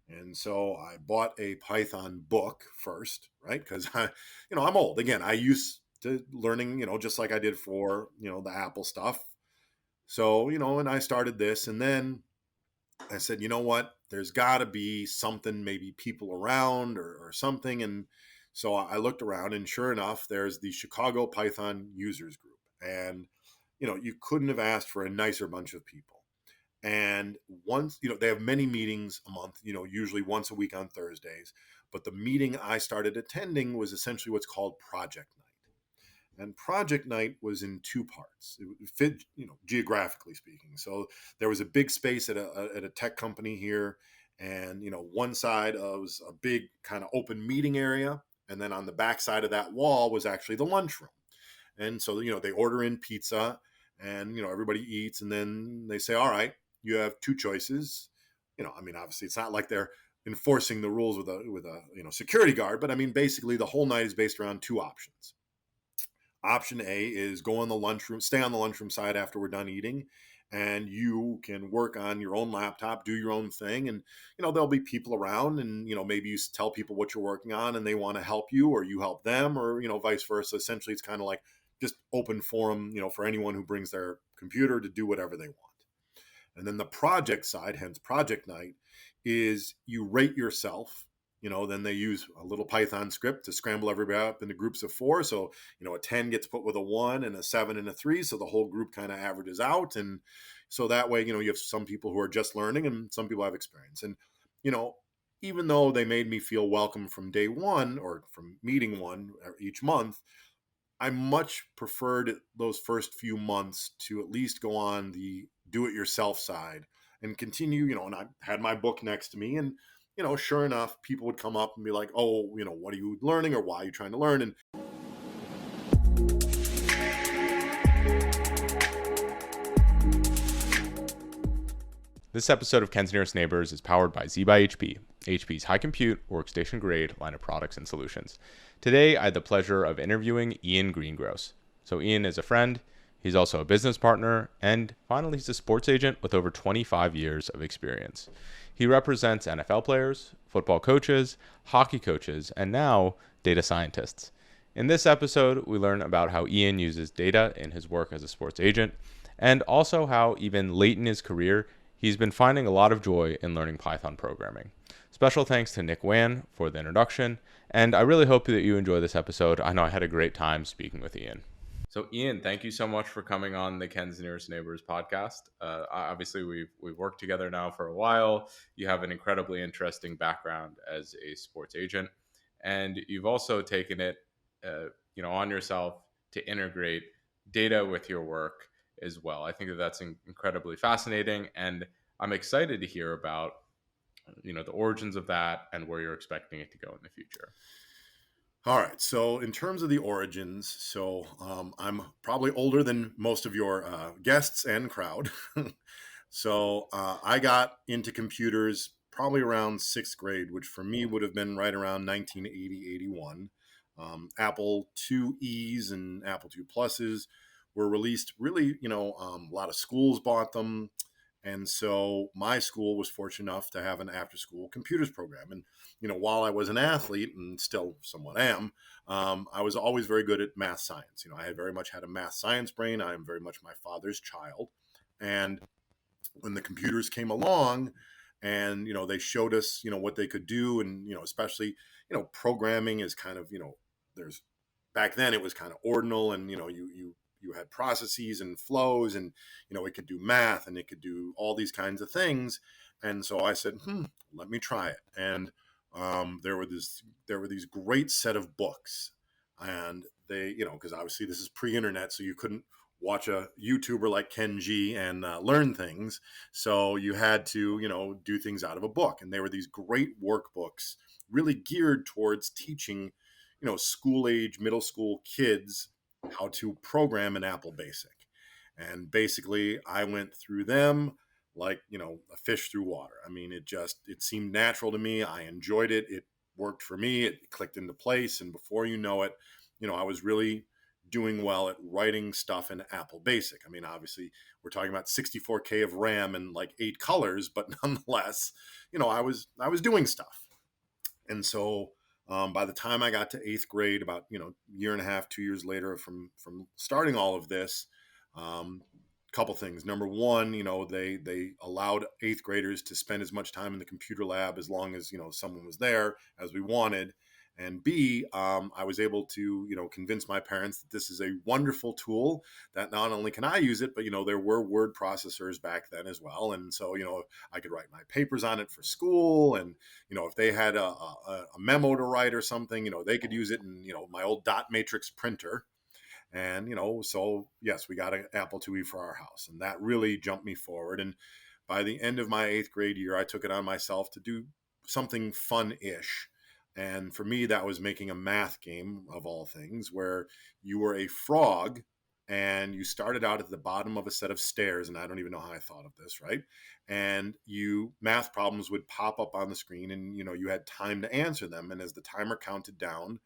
And so I bought a Python book first, right? Because I'm old. Again, I used to learning, just like I did for, the Apple stuff. So, and I started this, and then I said, you know what? There's got to be something, maybe people around or something. And so I looked around, and sure enough, there's the Chicago Python Users Group. And, you couldn't have asked for a nicer bunch of people. And once, they have many meetings a month, usually once a week on Thursdays. But the meeting I started attending was essentially what's called Project Night. And Project Night was in two parts. It fit, geographically speaking. So there was a big space at a tech company here, and one side was a big kind of open meeting area, and then on the back side of that wall was actually the lunchroom. And so they order in pizza, and everybody eats, and then they say, "All right, you have two choices." Obviously, it's not like they're enforcing the rules with a security guard, but I mean, basically, the whole night is based around two options. Option A is go in the lunchroom, stay on the lunchroom side after we're done eating, and you can work on your own laptop, do your own thing. And, there'll be people around, and, maybe you tell people what you're working on and they want to help you, or you help them, or, vice versa. Essentially, it's kind of like just open forum, for anyone who brings their computer to do whatever they want. And then the project side, hence Project Night, is you rate yourself. Then they use a little Python script to scramble everybody up into groups of 4. So, a 10 gets put with a 1 and a 7 and a 3. So the whole group kind of averages out. And so that way, you have some people who are just learning and some people have experience. And, even though they made me feel welcome from day one or from meeting one each month, I much preferred those first few months to at least go on the do it yourself side and continue, and I had my book next to me, and, sure enough, people would come up and be like, "Oh, what are you learning, or why are you trying to learn?" And This episode of Ken's Nearest Neighbors is powered by Z by HP, HP's high compute, workstation grade line of products and solutions. Today, I had the pleasure of interviewing Ian Greengross. So Ian is a friend, he's also a business partner, and finally, he's a sports agent with over 25 years of experience. He represents NFL players, football coaches, hockey coaches, and now data scientists. In this episode, we learn about how Ian uses data in his work as a sports agent, and also how even late in his career, he's been finding a lot of joy in learning Python programming. Special thanks to Nick Wan for the introduction, and I really hope that you enjoy this episode. I know I had a great time speaking with Ian. So Ian, thank you so much for coming on the Ken's Nearest Neighbors podcast. Obviously, we've worked together now for a while. You have an incredibly interesting background as a sports agent, and you've also taken it, on yourself to integrate data with your work as well. I think that that's incredibly fascinating, and I'm excited to hear about the origins of that and where you're expecting it to go in the future. All right. So in terms of the origins, I'm probably older than most of your guests and crowd. So I got into computers probably around sixth grade, which for me would have been right around 1980, 81. Apple IIe's and Apple II Pluses were released really, a lot of schools bought them. And so my school was fortunate enough to have an after school computers program. And, while I was an athlete and still somewhat am, I was always very good at math science. I had very much had a math science brain. I am very much my father's child. And when the computers came along and, they showed us, what they could do. And, especially, programming is kind of, there's back then it was kind of ordinal and, you had processes and flows and, it could do math and it could do all these kinds of things. And so I said, let me try it. And there were these great set of books, and they, because obviously this is pre-internet, so you couldn't watch a YouTuber like Ken G and learn things. So you had to, do things out of a book. And they were these great workbooks really geared towards teaching, school age, middle school kids how to program in Apple Basic. And basically I went through them like, a fish through water. I mean, it seemed natural to me. I enjoyed it. It worked for me. It clicked into place. And before you know it, I was really doing well at writing stuff in Apple Basic. I mean, obviously, we're talking about 64K of RAM and like 8 colors, but nonetheless, I was doing stuff. And so by the time I got to 8th grade, about year and a half, 2 years later from starting all of this, couple things. Number one, they allowed 8th graders to spend as much time in the computer lab as long as someone was there as we wanted. And B, I was able to convince my parents that this is a wonderful tool, that not only can I use it, but there were word processors back then as well, and so I could write my papers on it for school, and if they had a memo to write or something, they could use it in my old dot matrix printer. And, so yes, we got an Apple IIe for our house, and that really jumped me forward. And by the end of my 8th grade year, I took it on myself to do something fun-ish. And for me, that was making a math game, of all things, where you were a frog and you started out at the bottom of a set of stairs. And I don't even know how I thought of this, right? And math problems would pop up on the screen, and you had time to answer them. And as the timer counted down,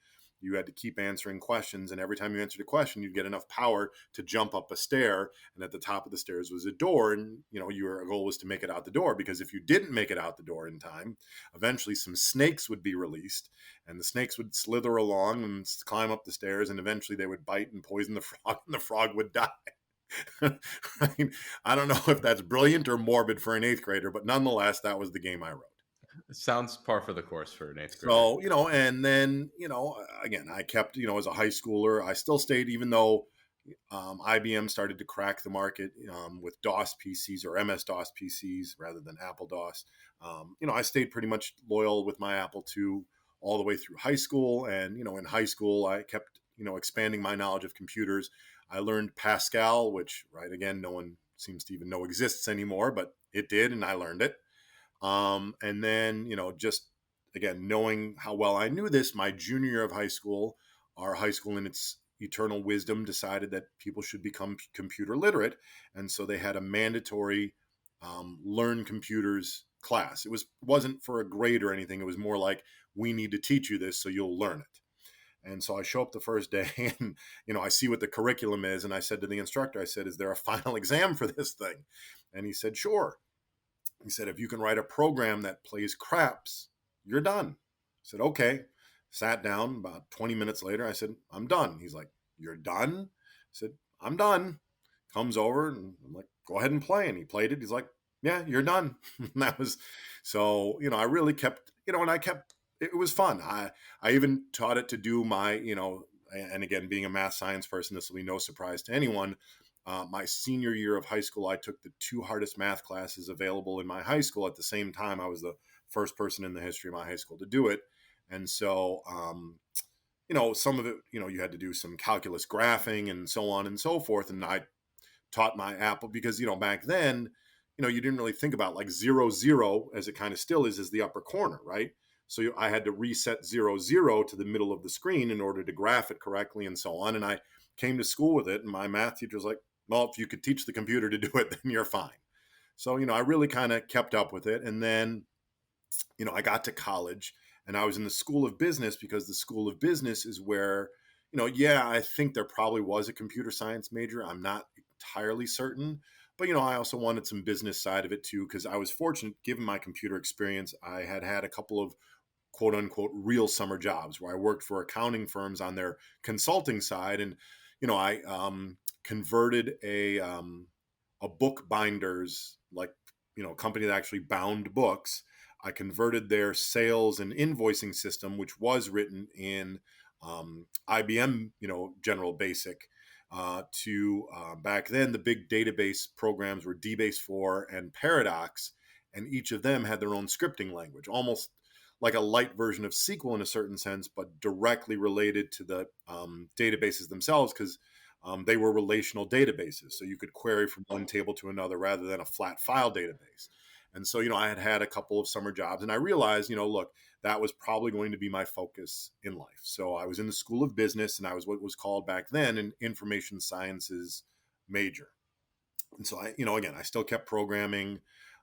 you had to keep answering questions, and every time you answered a question, you'd get enough power to jump up a stair, and at the top of the stairs was a door, and your goal was to make it out the door, because if you didn't make it out the door in time, eventually some snakes would be released, and the snakes would slither along and climb up the stairs, and eventually they would bite and poison the frog, and the frog would die. I mean, I don't know if that's brilliant or morbid for an 8th grader, but nonetheless, that was the game I wrote. It sounds par for the course for an eighth grader. So, and then, again, I kept, as a high schooler, I still stayed, even though IBM started to crack the market with DOS PCs, or MS-DOS PCs rather than Apple DOS. I stayed pretty much loyal with my Apple II all the way through high school. And, in high school, I kept, expanding my knowledge of computers. I learned Pascal, which, right, again, no one seems to even know exists anymore, but it did, and I learned it. And then, just again, knowing how well I knew this, my junior year of high school, our high school in its eternal wisdom decided that people should become computer literate. And so they had a mandatory learn computers class. Wasn't for a grade or anything. It was more like, we need to teach you this so you'll learn it. And so I show up the first day and, I see what the curriculum is. And I said to the instructor, I said, is there a final exam for this thing? And he said, sure. He said, if you can write a program that plays craps, you're done. I said, okay. Sat down. About 20 minutes later, I said, I'm done. He's like, you're done? I said, I'm done. Comes over, and I'm like, go ahead and play. And he played it. He's like, yeah, you're done. And that was, so, I really kept, and I kept, it was fun. I even taught it to do my, and again, being a math science person, this will be no surprise to anyone. My senior year of high school, I took the 2 hardest math classes available in my high school at the same time. I was the first person in the history of my high school to do it. And so, some of it, you had to do some calculus graphing and so on and so forth. And I taught my Apple because, back then, you didn't really think about like 0, 0, as it kind of still is the upper corner, right? So I had to reset 0, 0 to the middle of the screen in order to graph it correctly and so on. And I came to school with it, and my math teacher was like, well, if you could teach the computer to do it, then you're fine. So, I really kind of kept up with it. And then, I got to college, and I was in the School of Business, because the School of Business is where, I think there probably was a computer science major. I'm not entirely certain. But, I also wanted some business side of it too, because I was fortunate, given my computer experience, I had a couple of quote unquote real summer jobs where I worked for accounting firms on their consulting side. And, I converted a book binders, like, company that actually bound books. I converted their sales and invoicing system, which was written in IBM, General Basic, to back then the big database programs were DBase4 and Paradox, and each of them had their own scripting language, almost like a light version of SQL in a certain sense, but directly related to the databases themselves, because they were relational databases. So you could query from one table to another rather than a flat file database. And so, I had a couple of summer jobs, and I realized, look, that was probably going to be my focus in life. So I was in the School of Business, and I was what was called back then an information sciences major. And so again, I still kept programming.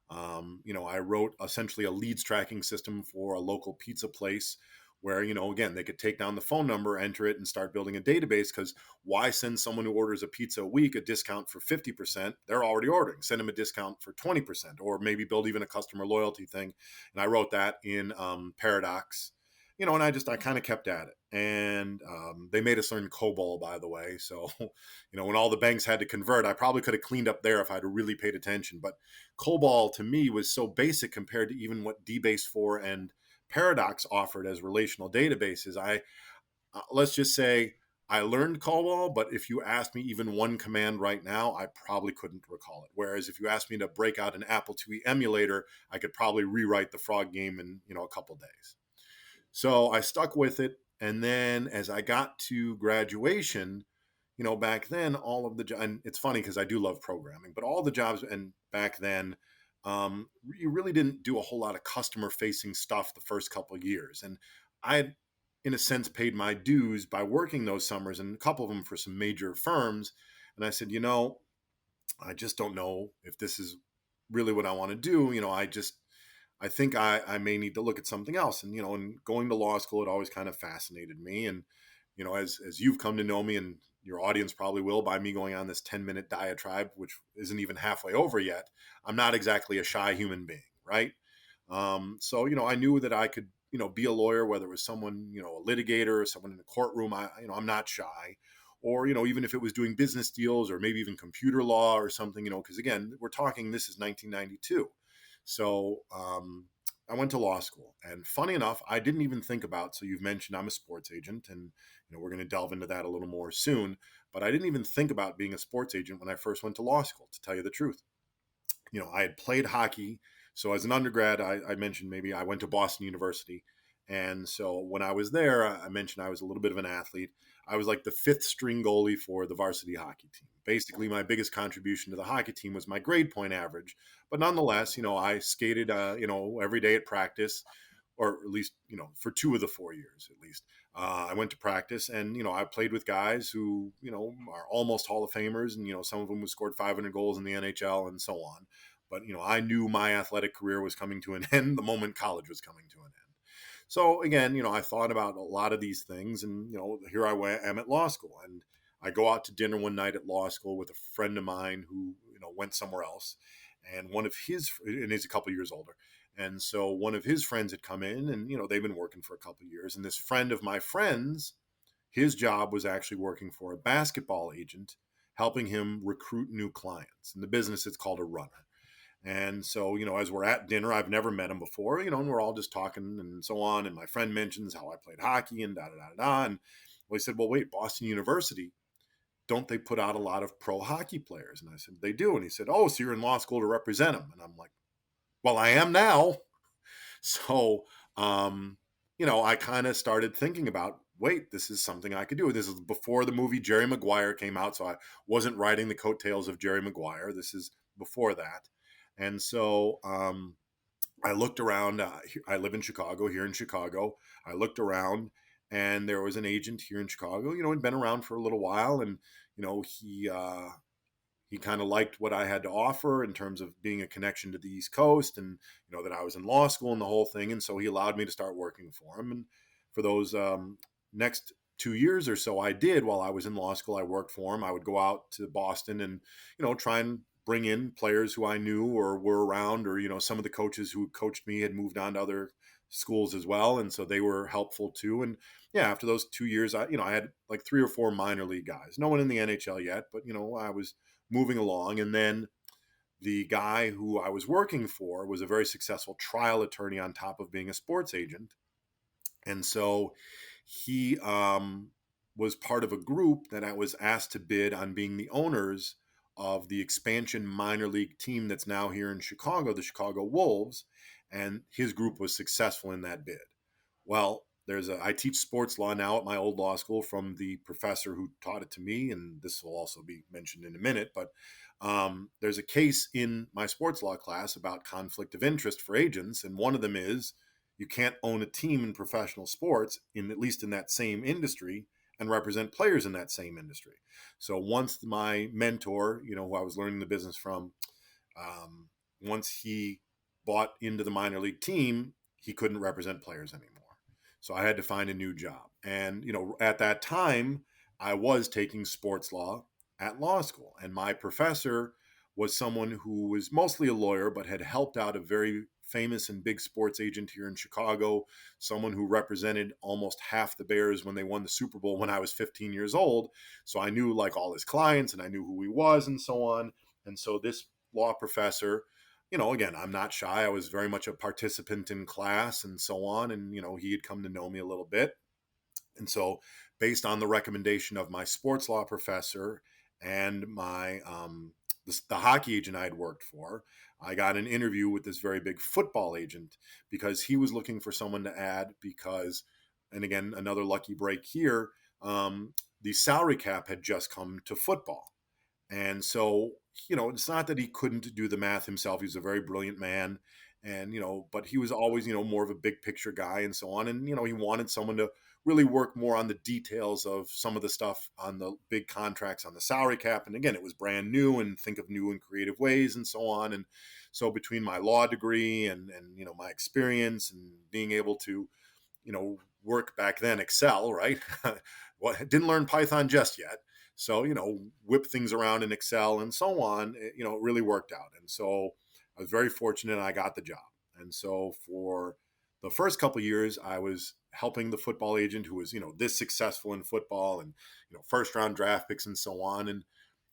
I wrote essentially a leads tracking system for a local pizza place where, again, they could take down the phone number, enter it, and start building a database. Because why send someone who orders a pizza a week a discount for 50%? They're already ordering. Send them a discount for 20%, or maybe build even a customer loyalty thing. And I wrote that in Paradox, and I kind of kept at it. And they made us learn COBOL, by the way. So, when all the banks had to convert, I probably could have cleaned up there if I'd really paid attention. But COBOL to me was so basic compared to even what DBase4 and Paradox offered as relational databases. Let's just say I learned COBOL, but if you asked me even one command right now, I probably couldn't recall it. Whereas if you asked me to break out an Apple IIe emulator, I could probably rewrite the frog game in a couple days. So I stuck with it. And then as I got to graduation, back then, all of the, and it's funny because I do love programming, but all the jobs, and back then, you really didn't do a whole lot of customer facing stuff the first couple of years. And I had, in a sense, paid my dues by working those summers, and a couple of them for some major firms. And I said, I just don't know if this is really what I want to do. I think I may need to look at something else. And going to law school, it always kind of fascinated me. And as you've come to know me, and your audience probably will, by me going on this 10-minute diatribe, which isn't even halfway over yet, I'm not exactly a shy human being, right? So I knew that I could be a lawyer, whether it was someone, a litigator or someone in a courtroom. I'm not shy. Or even if it was doing business deals, or maybe even computer law or something, because again, we're talking, this is 1992. So I went to law school, and funny enough, I didn't even think about, so you've mentioned I'm a sports agent, and we're going to delve into that a little more soon, but I didn't even think about being a sports agent when I first went to law school, to tell you the truth. I had played hockey. So as an undergrad, I mentioned, maybe I went to Boston University. And so when I was there, I mentioned I was a little bit of an athlete. I was like the fifth string goalie for the varsity hockey team. Basically, my biggest contribution to the hockey team was my grade point average. But nonetheless, I skated, every day at practice, or at least, for 2 of the 4 years, at least. I went to practice, and, I played with guys who, are almost Hall of Famers, and, some of them have scored 500 goals in the NHL and so on. But, I knew my athletic career was coming to an end the moment college was coming to an end. So again, I thought about a lot of these things, and, here I am at law school, and I go out to dinner one night at law school with a friend of mine who, went somewhere else. And one of his, and he's a couple years older. And so one of his friends had come in, and, they've been working for a couple of years. And this friend of my friend's, his job was actually working for a basketball agent, helping him recruit new clients. In the business, it's called a runner. And so, as we're at dinner, I've never met him before, and we're all just talking and so on. And my friend mentions how I played hockey and da da da da. And he said, well, wait, Boston University, don't they put out a lot of pro hockey players? And I said, they do. And he said, oh, so you're in law school to represent them. And I'm like, well, I am now. So, I kind of started thinking about, wait, this is something I could do. This is before the movie Jerry Maguire came out. So I wasn't riding the coattails of Jerry Maguire. This is before that. And so I looked around. I live in Chicago, here in Chicago. I looked around, and there was an agent here in Chicago, had been around for a little while. And, he kind of liked what I had to offer in terms of being a connection to the East Coast, and, that I was in law school and the whole thing. And so he allowed me to start working for him. And for those next 2 years or so, I did, while I was in law school, I worked for him. I would go out to Boston and, try and bring in players who I knew or were around, or, some of the coaches who coached me had moved on to other schools as well. And so they were helpful too. And yeah, after those 2 years, I had like 3 or 4 minor league guys, no one in the NHL yet, but, I was moving along. And then the guy who I was working for was a very successful trial attorney on top of being a sports agent. And so he was part of a group that I was asked to bid on being the owners of the expansion minor league team that's now here in Chicago, the Chicago Wolves. And his group was successful in that bid. Well, I teach sports law now at my old law school from the professor who taught it to me, and this will also be mentioned in a minute, but there's a case in my sports law class about conflict of interest for agents, and one of them is you can't own a team in professional sports, at least in that same industry, and represent players in that same industry. So once my mentor, who I was learning the business from, once he bought into the minor league team, he couldn't represent players anymore. So I had to find a new job. And, at that time, I was taking sports law at law school. And my professor was someone who was mostly a lawyer, but had helped out a very famous and big sports agent here in Chicago, someone who represented almost half the Bears when they won the Super Bowl when I was 15 years old. So I knew like all his clients and I knew who he was and so on. And so this law professor, again, I'm not shy. I was very much a participant in class and so on. And, he had come to know me a little bit. And so, based on the recommendation of my sports law professor and the hockey agent I had worked for, I got an interview with this very big football agent because he was looking for someone to add because, and again, another lucky break here, the salary cap had just come to football. And so, it's not that he couldn't do the math himself. He's a very brilliant man. And, but he was always, more of a big picture guy and so on. And, he wanted someone to really work more on the details of some of the stuff on the big contracts on the salary cap. And again, it was brand new and think of new and creative ways and so on. And so between my law degree and my experience and being able to, work back then, Excel, right? Well, didn't learn Python just yet. So, whip things around in Excel and so on, it really worked out. And so I was very fortunate I got the job. And so for the first couple of years, I was helping the football agent who was, this successful in football and, first round draft picks and so on. And,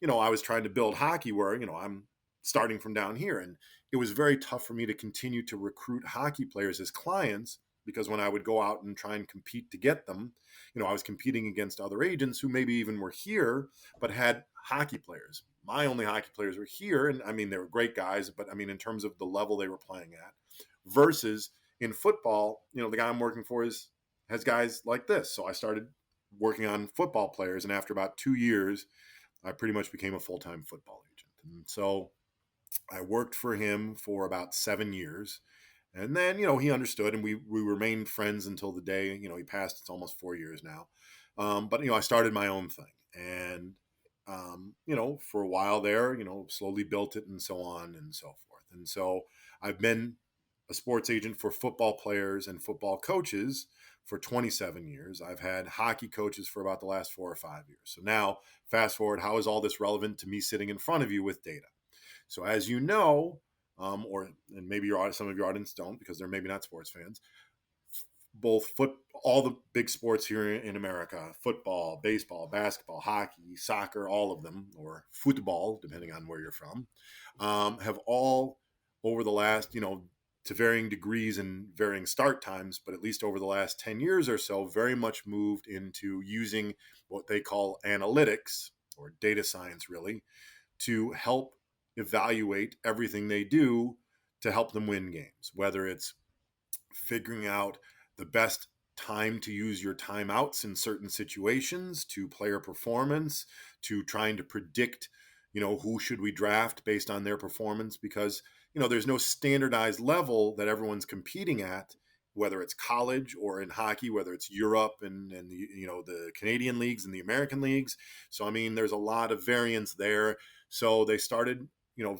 I was trying to build hockey where, I'm starting from down here. And it was very tough for me to continue to recruit hockey players as clients because when I would go out and try and compete to get them, I was competing against other agents who maybe even were here, but had hockey players. My only hockey players were here. And I mean, they were great guys, but I mean, in terms of the level they were playing at versus in football, the guy I'm working for has guys like this. So I started working on football players. And after about 2 years, I pretty much became a full-time football agent. And so I worked for him for about 7 years. And then, he understood and we remained friends until the day, he passed. It's almost 4 years now. But, I started my own thing and, for a while there, slowly built it and so on and so forth. And so I've been a sports agent for football players and football coaches for 27 years. I've had hockey coaches for about the last 4 or 5 years. So now fast forward, how is all this relevant to me sitting in front of you with data? So as you know, and maybe some of your audience don't because they're maybe not sports fans. All the big sports here in America, football, baseball, basketball, hockey, soccer, all of them, or football, depending on where you're from, have all over the last, to varying degrees and varying start times, but at least over the last 10 years or so, very much moved into using what they call analytics or data science, really, to help evaluate everything they do to help them win games, whether it's figuring out the best time to use your timeouts in certain situations, to player performance, to trying to predict, who should we draft based on their performance, because, there's no standardized level that everyone's competing at, whether it's college or in hockey, whether it's Europe and the, the Canadian leagues and the American leagues. So, I mean, there's a lot of variance there. So they started,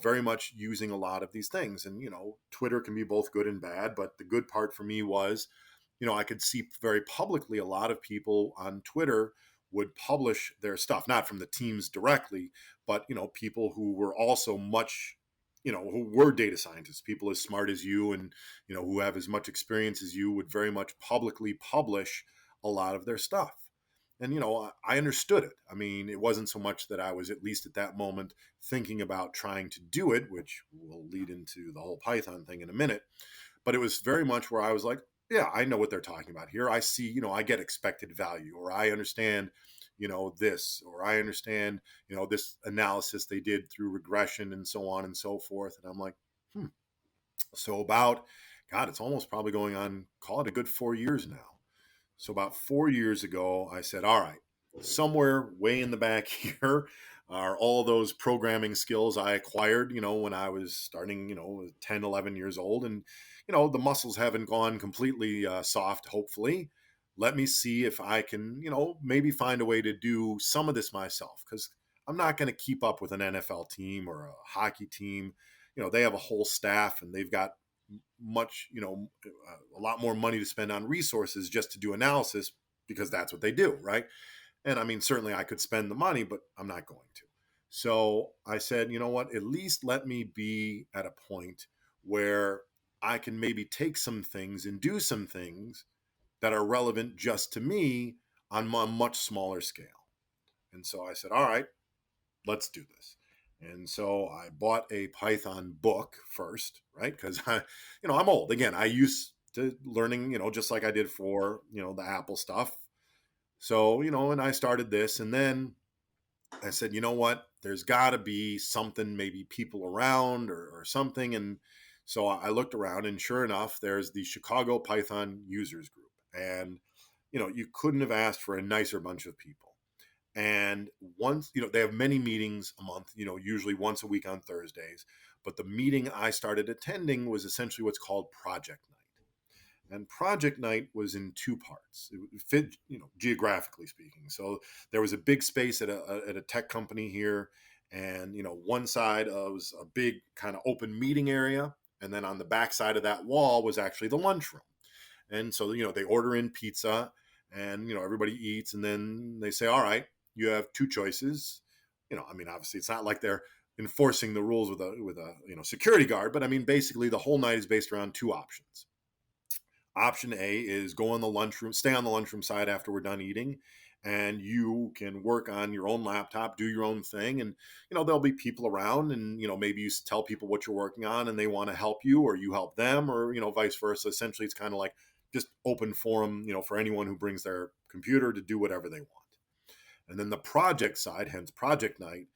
very much using a lot of these things. And, Twitter can be both good and bad. But the good part for me was, I could see very publicly a lot of people on Twitter would publish their stuff, not from the teams directly, but, people who were also much, who were data scientists, people as smart as you and, who have as much experience as you would very much publicly publish a lot of their stuff. And, I understood it. I mean, it wasn't so much that I was, at least at that moment, thinking about trying to do it, which will lead into the whole Python thing in a minute. But it was very much where I was like, yeah, I know what they're talking about here. I see, I get expected value, or I understand, this, or I understand, this analysis they did through regression and so on and so forth. And I'm like, So it's almost probably going on, call it a good 4 years now. So about 4 years ago, I said, all right, somewhere way in the back here are all those programming skills I acquired, when I was starting, 10, 11 years old. And, the muscles haven't gone completely soft, hopefully. Let me see if I can, maybe find a way to do some of this myself, because I'm not going to keep up with an NFL team or a hockey team. They have a whole staff and they've got much, a lot more money to spend on resources just to do analysis because that's what they do, right? And I mean, certainly I could spend the money, but I'm not going to. So I said, you know what, at least let me be at a point where I can maybe take some things and do some things that are relevant just to me on a much smaller scale. And so I said, all right, let's do this. And so I bought a Python book first, right? Because I'm old. Again, I used to learning, just like I did for, the Apple stuff. So, and I started this, and then I said, you know what? There's got to be something, maybe people around or something. And so I looked around, and sure enough, there's the Chicago Python Users Group. And, you couldn't have asked for a nicer bunch of people. And once, they have many meetings a month, usually once a week on Thursdays. But the meeting I started attending was essentially what's called Project Night. And Project Night was in two parts. It fit, geographically speaking. So there was a big space at a tech company here, and one side was a big kind of open meeting area, and then on the back side of that wall was actually the lunchroom. And so they order in pizza, and everybody eats, and then they say, all right, you have two choices. I mean, obviously it's not like they're enforcing the rules with a security guard, but I mean, basically the whole night is based around two options. Option A is go in the lunchroom, stay on the lunchroom side after we're done eating, and you can work on your own laptop, do your own thing. And, there'll be people around, and, maybe you tell people what you're working on and they want to help you, or you help them, or, vice versa. Essentially, it's kind of like just open forum, for anyone who brings their computer to do whatever they want. And then the project side, hence Project Night,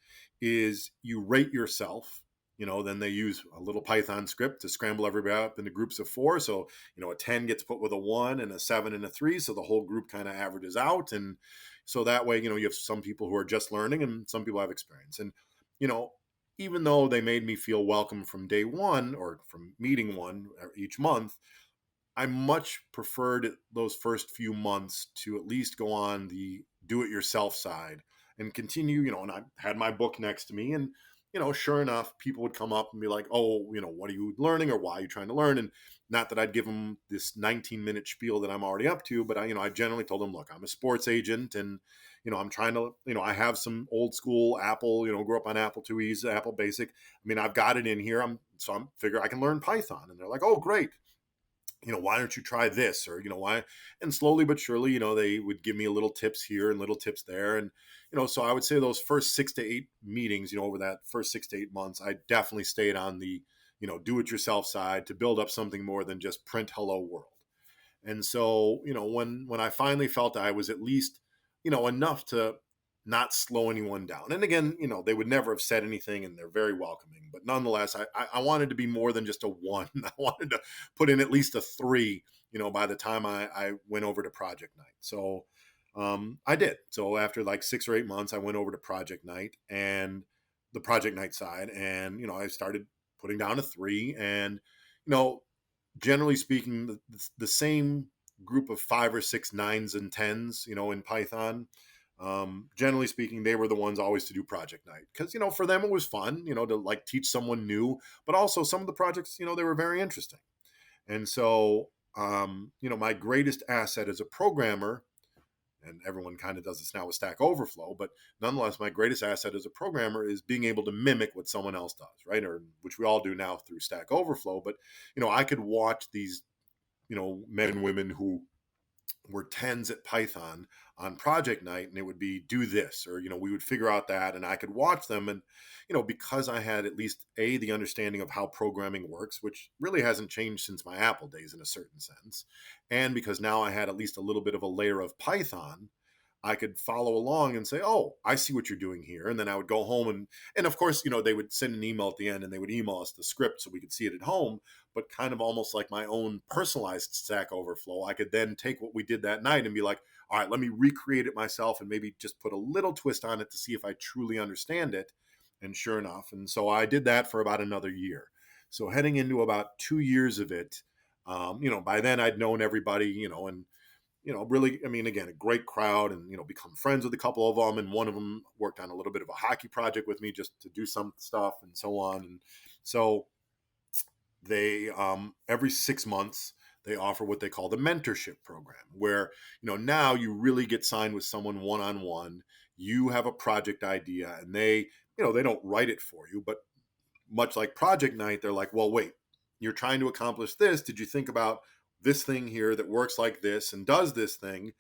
is you rate yourself. Then they use a little Python script to scramble everybody up into groups of 4. So, a 10 gets put with a 1 and a 7 and a 3. So the whole group kind of averages out. And so that way, you have some people who are just learning and some people have experience. And, even though they made me feel welcome from day one or from meeting one each month, I much preferred those first few months to at least go on the do-it-yourself side and continue, and I had my book next to me, and, sure enough, people would come up and be like, oh, what are you learning, or why are you trying to learn? And not that I'd give them this 19-minute spiel that I'm already up to, but I generally told them, look, I'm a sports agent, and, I'm trying to, I have some old school Apple, grew up on Apple IIe's, Apple Basic. I mean, I've got it in here. I'm figure I can learn Python. And they're like, oh, great. Why don't you try this, or, why? And slowly but surely, they would give me little tips here and little tips there. And, so I would say those first 6 to 8 meetings, over that first 6 to 8 months, I definitely stayed on the, do it yourself side to build up something more than just print hello world. And so, when I finally felt I was at least, enough to not slow anyone down. And again, they would never have said anything, and they're very welcoming. But nonetheless, I wanted to be more than just a 1. I wanted to put in at least a 3, by the time I went over to Project Night. So I did. So after like 6 or 8 months, I went over to Project Night and the Project Night side. And, I started putting down a 3. And, generally speaking, the same group of 5 or 6 9s and 10s, in Python, generally speaking, they were the ones always to do Project Night because, for them it was fun, to like teach someone new, but also some of the projects, they were very interesting. And so, my greatest asset as a programmer, and everyone kind of does this now with Stack Overflow, but nonetheless, my greatest asset as a programmer is being able to mimic what someone else does, right? Or which we all do now through Stack Overflow. But, I could watch these, men and women who were 10s at Python on Project Night, and it would be do this, or, we would figure out that, and I could watch them. And, because I had at least the understanding of how programming works, which really hasn't changed since my Apple days in a certain sense. And because now I had at least a little bit of a layer of Python, I could follow along and say, oh, I see what you're doing here. And then I would go home and of course, they would send an email at the end and they would email us the script so we could see it at home, but kind of almost like my own personalized Stack Overflow. I could then take what we did that night and be like, all right, let me recreate it myself and maybe just put a little twist on it to see if I truly understand it. And sure enough. And so I did that for about another year. So heading into about 2 years of it, by then I'd known everybody, and really, I mean, again, a great crowd and, become friends with a couple of them. And one of them worked on a little bit of a hockey project with me just to do some stuff and so on. And so they every 6 months they offer what they call the mentorship program, where now you really get signed with someone one on one. You have a project idea, and they don't write it for you, but much like project night, they're like, well, wait, you're trying to accomplish this. Did you think about this thing here that works like this and does this thing?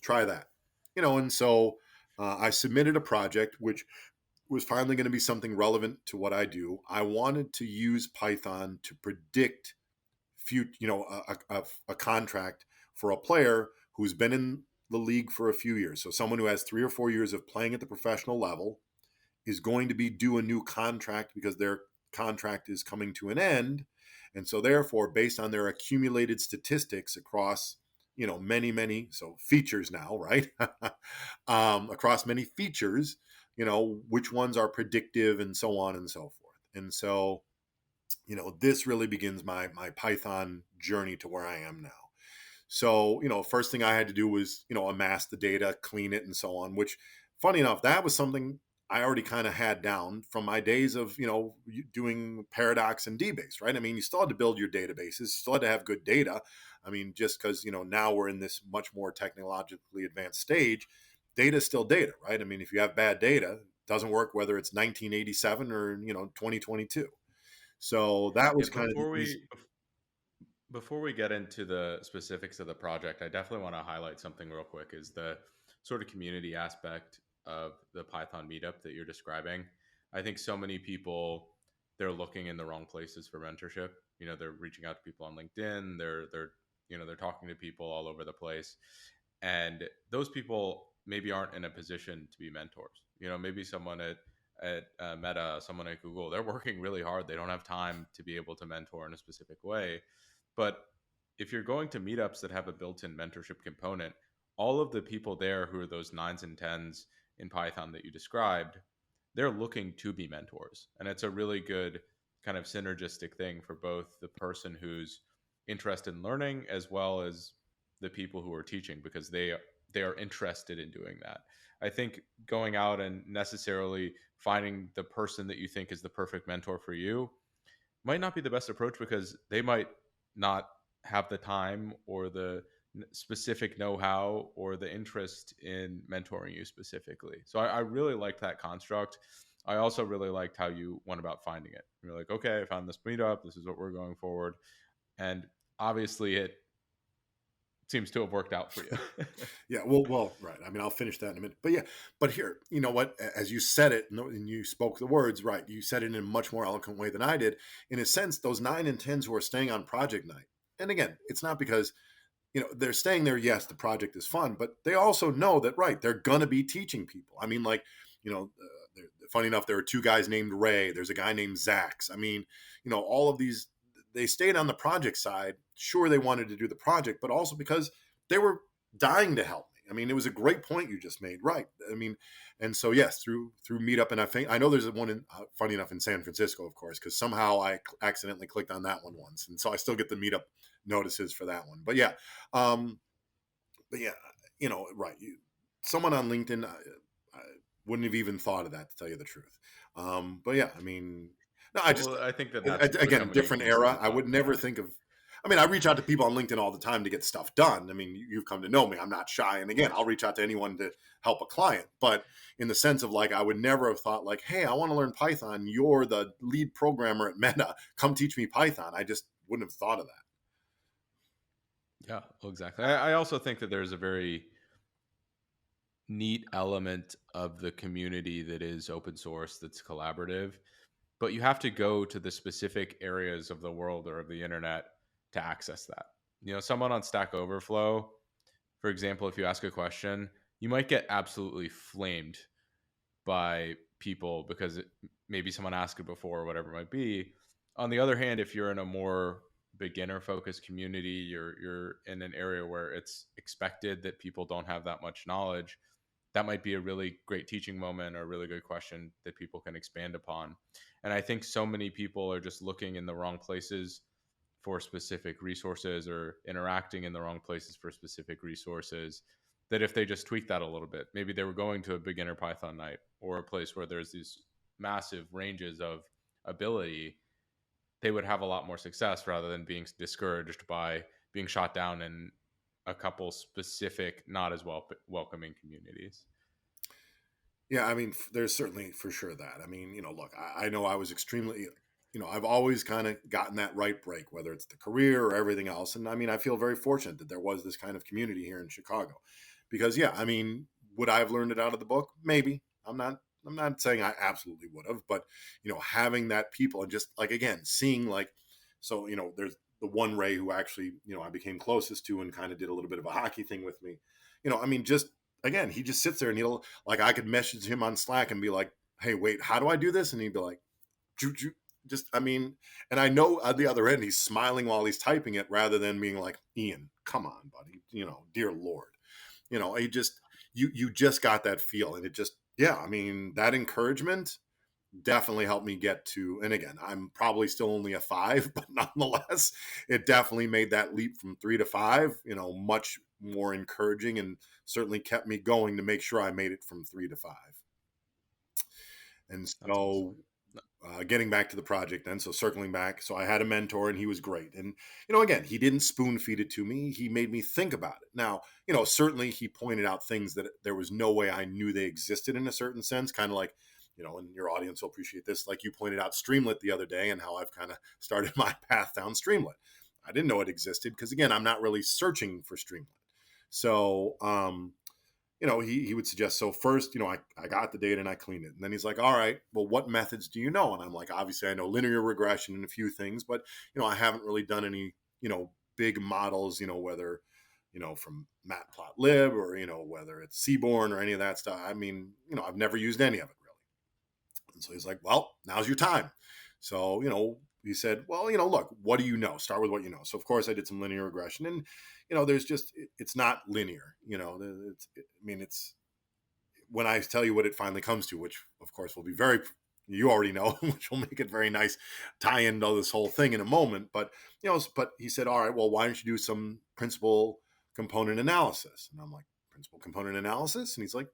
Try that. And so I submitted a project which was finally going to be something relevant to what I do. I wanted to use Python to predict a contract for a player who's been in the league for a few years. So someone who has 3 or 4 years of playing at the professional level is going to be due a new contract because their contract is coming to an end. And so therefore, based on their accumulated statistics across, many, so features now, right? Across many features, which ones are predictive and so on and so forth. And so, this really begins my Python journey to where I am now. So, first thing I had to do was, amass the data, clean it, and so on, which, funny enough, that was something I already kind of had down from my days of, doing Paradox and DBase, right? I mean, you still had to build your databases, you still had to have good data. I mean, just because, now we're in this much more technologically advanced stage, data is still data, right? I mean, if you have bad data, it doesn't work whether it's 1987 or, 2022. So that Yeah, was kind of the easy. before we get into the specifics of the project, I definitely want to highlight something real quick is the sort of community aspect of the Python meetup that you're describing. I think so many people they're looking in the wrong places for mentorship. They're reaching out to people on LinkedIn, they're talking to people all over the place. And those people maybe aren't in a position to be mentors. Maybe someone at Meta, someone at Google, they're working really hard. They don't have time to be able to mentor in a specific way. But if you're going to meetups that have a built-in mentorship component, all of the people there who are those nines and tens in Python that you described, they're looking to be mentors. And it's a really good kind of synergistic thing for both the person who's interested in learning as well as the people who are teaching because they are interested in doing that. I think going out and necessarily finding the person that you think is the perfect mentor for you might not be the best approach because they might not have the time or the specific know-how or the interest in mentoring you specifically. So I really liked that construct. I also really liked how you went about finding it. You're like, okay, I found this meetup. This is what we're going forward. And obviously it seems to have worked out for you. Yeah, well, right. I mean, I'll finish that in a minute. But yeah, but here, you know what? As you said it, and you spoke the words, right? You said it in a much more eloquent way than I did. In a sense, those 9 and 10s who are staying on project night, and again, it's not because they're staying there. Yes, the project is fun, but they also know that, right? They're gonna be teaching people. I mean, like, funny enough, there are two guys named Ray. There's a guy named Zax. I mean, all of these. They stayed on the project side. Sure, they wanted to do the project, but also because they were dying to help me. I mean, it was a great point you just made, right? I mean, and so yes, through Meetup, and I know there's one in funny enough in San Francisco, of course, because somehow I accidentally clicked on that one once, and so I still get the Meetup notices for that one. But yeah, um, right? Someone on LinkedIn, I wouldn't have even thought of that to tell you the truth. But yeah, I mean, no, I just Well, I think that that's again becoming different era. increasingly I would never popular. think of. I mean, I reach out to people on LinkedIn all the time to get stuff done. I mean, you've come to know me. I'm not shy, and again, I'll reach out to anyone to help a client. But in the sense of like, I would never have thought like, hey, I want to learn Python. You're the lead programmer at Meta. Come teach me Python. I just wouldn't have thought of that. Yeah, well, exactly. I also think that there's a very neat element of the community that is open source, that's collaborative, but you have to go to the specific areas of the world or of the internet to access that. Someone on Stack Overflow, for example, if you ask a question, you might get absolutely flamed by people because maybe someone asked it before or whatever it might be. On the other hand, if you're in a more beginner focused community, you're in an area where it's expected that people don't have that much knowledge, that might be a really great teaching moment or a really good question that people can expand upon. And I think so many people are just looking in the wrong places for specific resources or interacting in the wrong places for specific resources, that if they just tweak that a little bit, maybe they were going to a beginner Python night or a place where there's these massive ranges of ability, they would have a lot more success rather than being discouraged by being shot down in a couple specific, not as welcoming communities. Yeah, I mean, there's certainly for sure that. I mean, look, I know I was extremely, I've always kind of gotten that right break, whether it's the career or everything else. And I mean, I feel very fortunate that there was this kind of community here in Chicago, because yeah, I mean, would I have learned it out of the book? Maybe. I'm not saying I absolutely would have, but having that people and just like again, seeing like, so there's the one Ray who actually I became closest to and kind of did a little bit of a hockey thing with me. I mean, just again, he just sits there and he'll like I could message him on Slack and be like, "Hey, wait, how do I do this?" And he'd be like, just I mean, and I know at the other end he's smiling while he's typing it rather than being like, "Ian, come on, buddy, dear Lord." He just you just got that feel and it just yeah, I mean, that encouragement definitely helped me get to, and again, I'm probably still only a 5, but nonetheless, it definitely made that leap from 3 to 5, much more encouraging and certainly kept me going to make sure I made it from 3 to 5. And That's awesome. so getting back to the project then, so circling back, so I had a mentor and he was great. And, again, he didn't spoon feed it to me. He made me think about it. Now, certainly he pointed out things that there was no way I knew they existed in a certain sense, kind of like, and your audience will appreciate this. Like you pointed out Streamlit the other day and how I've kind of started my path down Streamlit. I didn't know it existed because, again, I'm not really searching for Streamlit. So, he would suggest, so first, I got the data and I cleaned it. And then he's like, all right, well, what methods do you know? And I'm like, obviously I know linear regression and a few things, but, I haven't really done any, big models, whether, from Matplotlib or, whether it's Seaborn or any of that stuff. I mean, I've never used any of it really. And so he's like, well, now's your time. So, he said, well, look, what do you know? Start with what you know. So, of course, I did some linear regression and, there's just, it's not linear, it's when I tell you what it finally comes to, which of course will be very, you already know, which will make it very nice tie into this whole thing in a moment. But, but he said, all right, well, why don't you do some principal component analysis? And I'm like, principal component analysis? And he's like,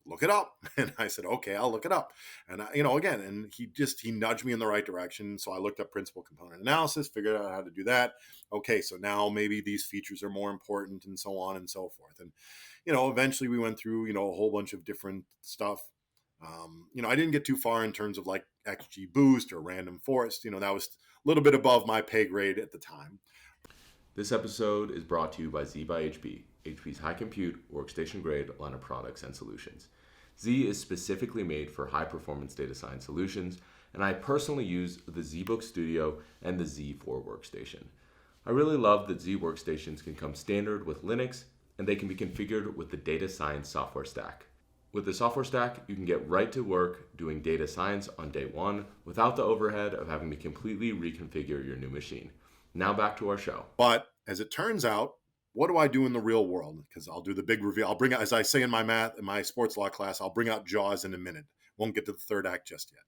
look it up. And I said, okay, I'll look it up. And, again, and he nudged me in the right direction. So I looked up principal component analysis, figured out how to do that. Okay, so now maybe these features are more important and so on and so forth. And, eventually we went through, a whole bunch of different stuff. I didn't get too far in terms of like XGBoost or random forest. That was a little bit above my pay grade at the time. This episode is brought to you by Z by HP, HP's high compute, workstation grade line of products and solutions. Z is specifically made for high performance data science solutions, and I personally use the ZBook Studio and the Z4 workstation. I really love that Z workstations can come standard with Linux, and they can be configured with the data science software stack. With the software stack, you can get right to work doing data science on day one without the overhead of having to completely reconfigure your new machine. Now back to our show. But as it turns out, what do I do in the real world? Because I'll do the big reveal. I'll bring out, as I say in my sports law class, I'll bring out Jaws in a minute. Won't get to the third act just yet.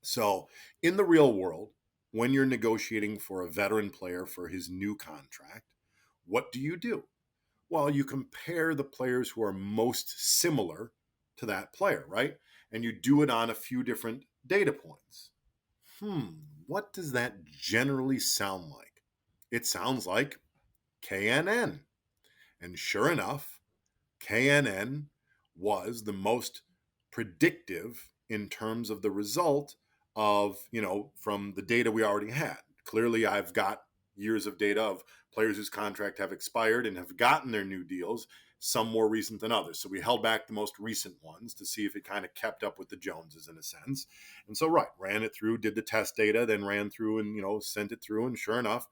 So in the real world, when you're negotiating for a veteran player for his new contract, what do you do? Well, you compare the players who are most similar to that player, right? And you do it on a few different data points. What does that generally sound like? It sounds like KNN. And sure enough, KNN was the most predictive in terms of the result of, from the data we already had. Clearly, I've got years of data of players whose contract have expired and have gotten their new deals, some more recent than others. So we held back the most recent ones to see if it kind of kept up with the Joneses in a sense. And so, ran it through, did the test data, then ran through and, sent it through. And sure enough,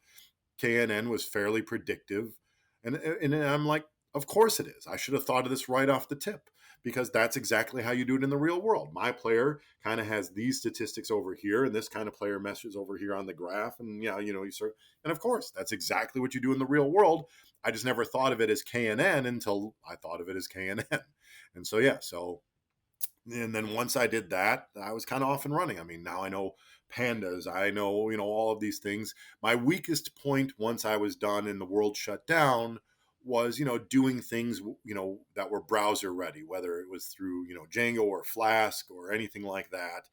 KNN was fairly predictive. And I'm like, of course it is. I should have thought of this right off the tip because that's exactly how you do it in the real world. My player kind of has these statistics over here and this kind of player meshes over here on the graph. And and of course, that's exactly what you do in the real world. I just never thought of it as KNN until I thought of it as KNN. And and then once I did that, I was kind of off and running. I mean, now I know pandas, I know, all of these things. My weakest point once I was done and the world shut down was, doing things, that were browser ready, whether it was through, Django or Flask or anything like that.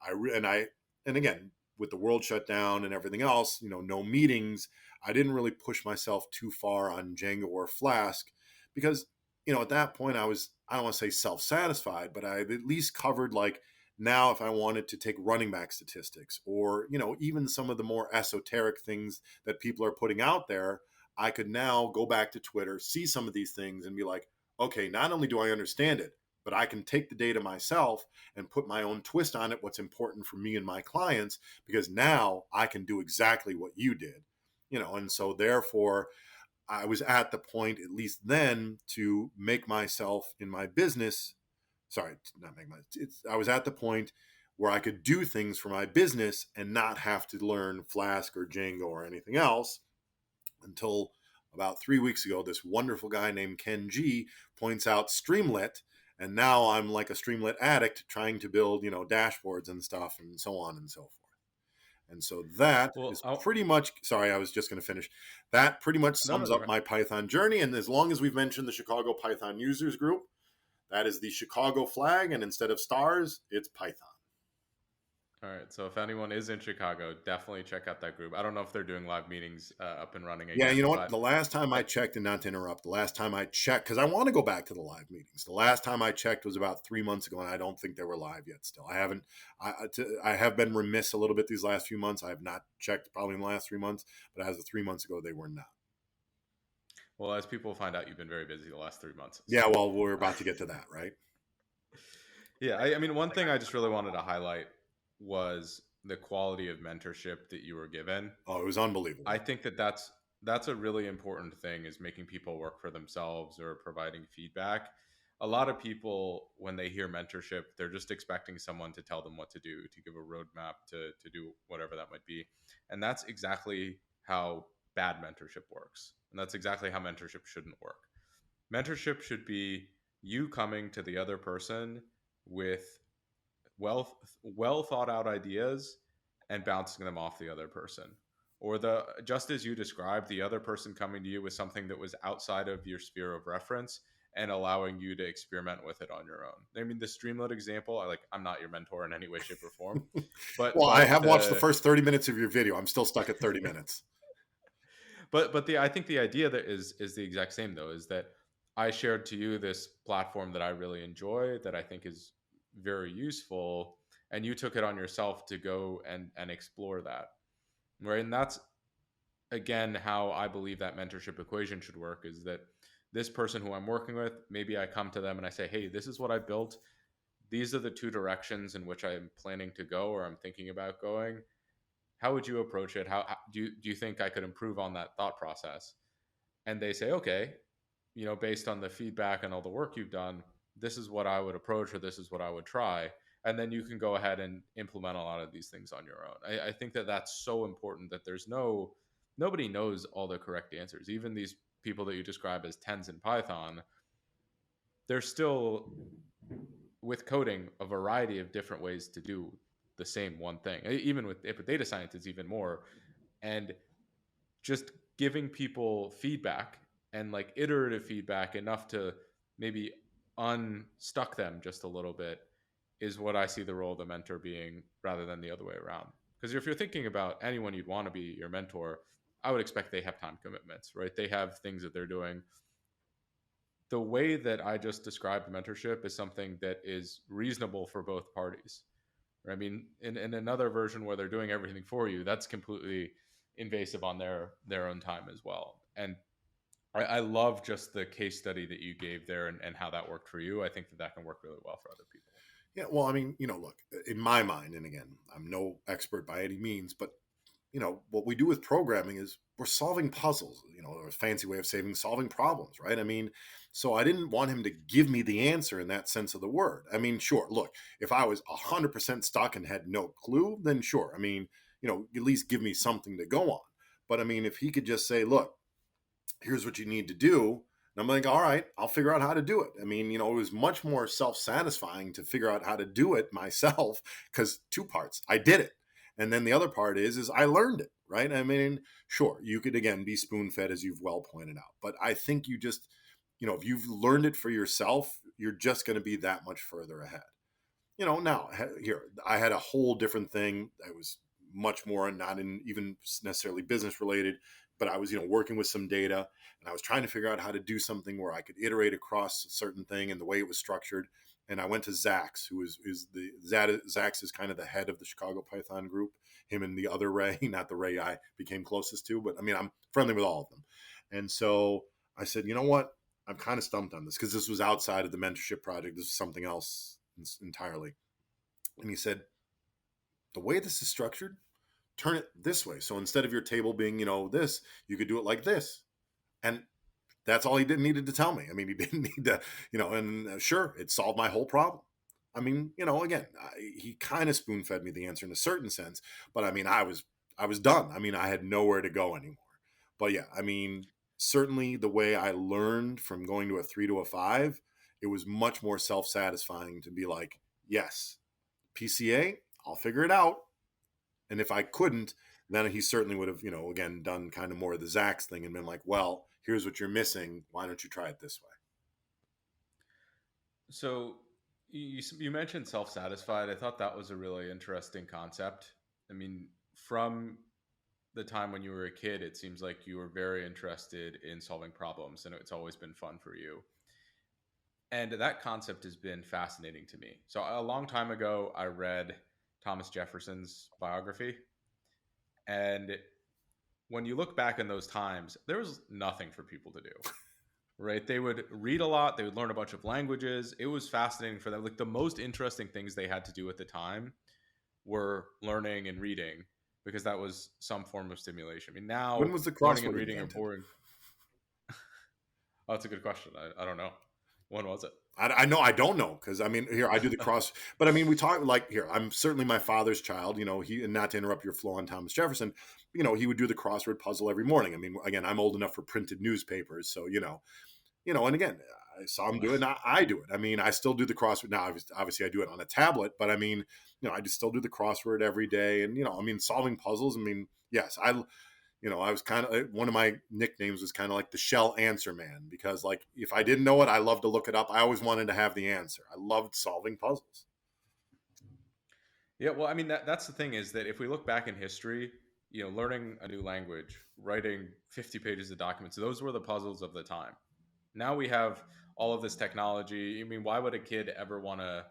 And again, with the world shut down and everything else, no meetings, I didn't really push myself too far on Django or Flask because, at that point I don't want to say self-satisfied, but I've at least covered like now if I wanted to take running back statistics or, even some of the more esoteric things that people are putting out there, I could now go back to Twitter, see some of these things and be like, okay, not only do I understand it, but I can take the data myself and put my own twist on it, what's important for me and my clients, because now I can do exactly what you did, and so therefore I was at the point, at least then, to make myself in my business. Sorry, not make my. I was at the point where I could do things for my business and not have to learn Flask or Django or anything else until about 3 weeks ago. This wonderful guy named Ken G points out Streamlit, and now I'm like a Streamlit addict trying to build, dashboards and stuff and so on and so forth. And so that Well, is pretty much, sorry, I was just going to finish. That pretty much no, no, sums go up ahead. my Python journey. And as long as we've mentioned the Chicago Python Users Group, that is the Chicago flag. And instead of stars, it's Python. All right. So if anyone is in Chicago, definitely check out that group. I don't know if they're doing live meetings up and running Yeah, you again, know what? but The last time I checked, and not to interrupt, the last time I checked, because I want to go back to the live meetings. The last time I checked was about 3 months ago, and I don't think they were live yet. Still, I haven't. I have been remiss a little bit these last few months. I have not checked probably in the last 3 months, but as of 3 months ago, they were not. well, as people find out, you've been very busy the last 3 months. Yeah, So well, we're about to get to that, right? yeah, I mean, one thing I just really wanted to highlight was the quality of mentorship that you were given. Oh, it was unbelievable. I think that that's a really important thing, is making people work for themselves or providing feedback. A lot of people, when they hear mentorship, they're just expecting someone to tell them what to do, to give a roadmap to do whatever that might be. And that's exactly how bad mentorship works. And that's exactly how mentorship shouldn't work. Mentorship should be you coming to the other person with well thought out ideas and bouncing them off the other person, or the just as you described, the other person coming to you with something that was outside of your sphere of reference and allowing you to experiment with it on your own. I mean, the Streamlit example, I'm not your mentor in any way, shape, or form, Well, I but have watched the the first 30 minutes of your video. I'm still stuck at 30 minutes. but the I think the idea that is the exact same, though, is that I shared to you this platform that I really enjoy, that I think is very useful, and you took it on yourself to go and explore that, right? And that's again how I believe that mentorship equation should work, is that this person who I'm working with, maybe I come to them and I say, hey, this is what I built, these are the two directions in which I'm planning to go or I'm thinking about going. How would you approach it? How do you think I could improve on that thought process? And they say, okay, based on the feedback and all the work you've done, this is what I would approach, or this is what I would try. And then you can go ahead and implement a lot of these things on your own. I think that that's so important, that nobody knows all the correct answers. Even these people that you describe as tens in Python, they're still, with coding, a variety of different ways to do the same one thing. Even with data science, it's even more. And just giving people feedback, and like iterative feedback, enough to maybe unstuck them just a little bit, is what I see the role of the mentor being, rather than the other way around. Because if you're thinking about anyone you'd want to be your mentor, I would expect they have time commitments, right? They have things that they're doing. The way that I just described mentorship is something that is reasonable for both parties. I mean, in another version where they're doing everything for you, that's completely invasive on their own time as well. And I love just the case study that you gave there, and how that worked for you. I think that that can work really well for other people. Yeah, well, I mean, look, in my mind, and again, I'm no expert by any means, but what we do with programming is we're solving puzzles, or a fancy way of saying solving problems, right? I mean, so I didn't want him to give me the answer in that sense of the word. I mean, sure, look, if I was 100% stuck and had no clue, then sure. I mean, at least give me something to go on. But I mean, if he could just say, look, here's what you need to do. And I'm like, all right, I'll figure out how to do it. I mean, it was much more self-satisfying to figure out how to do it myself, because two parts, I did it. And then the other part is I learned it, right? I mean, sure, you could, again, be spoon-fed, as you've well pointed out. But I think you just, if you've learned it for yourself, you're just going to be that much further ahead. Now, here, I had a whole different thing. I was much more, not in even necessarily business related, but I was, working with some data, and I was trying to figure out how to do something where I could iterate across a certain thing and the way it was structured. And I went to Zax, who is the Zax is kind of the head of the Chicago Python group. Him and the other Ray, not the Ray I became closest to, but I mean, I'm friendly with all of them. And so I said, you know what? I'm kind of stumped on this because this was outside of the mentorship project. This was something else entirely. And he said, the way this is structured, turn it this way. So instead of your table being, this, you could do it like this. And that's all he needed to tell me. I mean, he didn't need to, and sure, it solved my whole problem. I mean, again, he kind of spoon fed me the answer in a certain sense, but I mean, I was done. I mean, I had nowhere to go anymore. But yeah, I mean, certainly the way I learned from going to a 3 to a 5, it was much more self-satisfying to be like, yes, PCA, I'll figure it out. And if I couldn't, then he certainly would have, again, done kind of more of the Zax thing and been like, well, here's what you're missing. Why don't you try it this way? So you mentioned self-satisfied. I thought that was a really interesting concept. I mean, from the time when you were a kid, it seems like you were very interested in solving problems, and it's always been fun for you. And that concept has been fascinating to me. So a long time ago, I read Thomas Jefferson's biography. And when you look back in those times, there was nothing for people to do, right? They would read a lot, they would learn a bunch of languages. It was fascinating for them. Like the most interesting things they had to do at the time were learning and reading because that was some form of stimulation. I mean, now when was the learning crossword and reading invented? are boring. Oh, that's a good question. I don't know. When was it? I know I don't know because I mean here I do the cross, but I mean we talk like here I'm certainly my father's child. He, and not to interrupt your flow on Thomas Jefferson, he would do the crossword puzzle every morning. I mean, again, I'm old enough for printed newspapers, so and again I saw him do it, and I do it. I mean, I still do the crossword now. Obviously, I do it on a tablet, but I mean, I just still do the crossword every day, and I mean, solving puzzles. I mean, yes, I was kind of, one of my nicknames was kind of like the shell answer man, because like if I didn't know it, I loved to look it up. I always wanted to have the answer. I loved solving puzzles. Yeah, well, I mean that's the thing is that if we look back in history, learning a new language, writing 50 pages of documents, those were the puzzles of the time. Now we have all of this technology. I mean, why would a kid ever want to,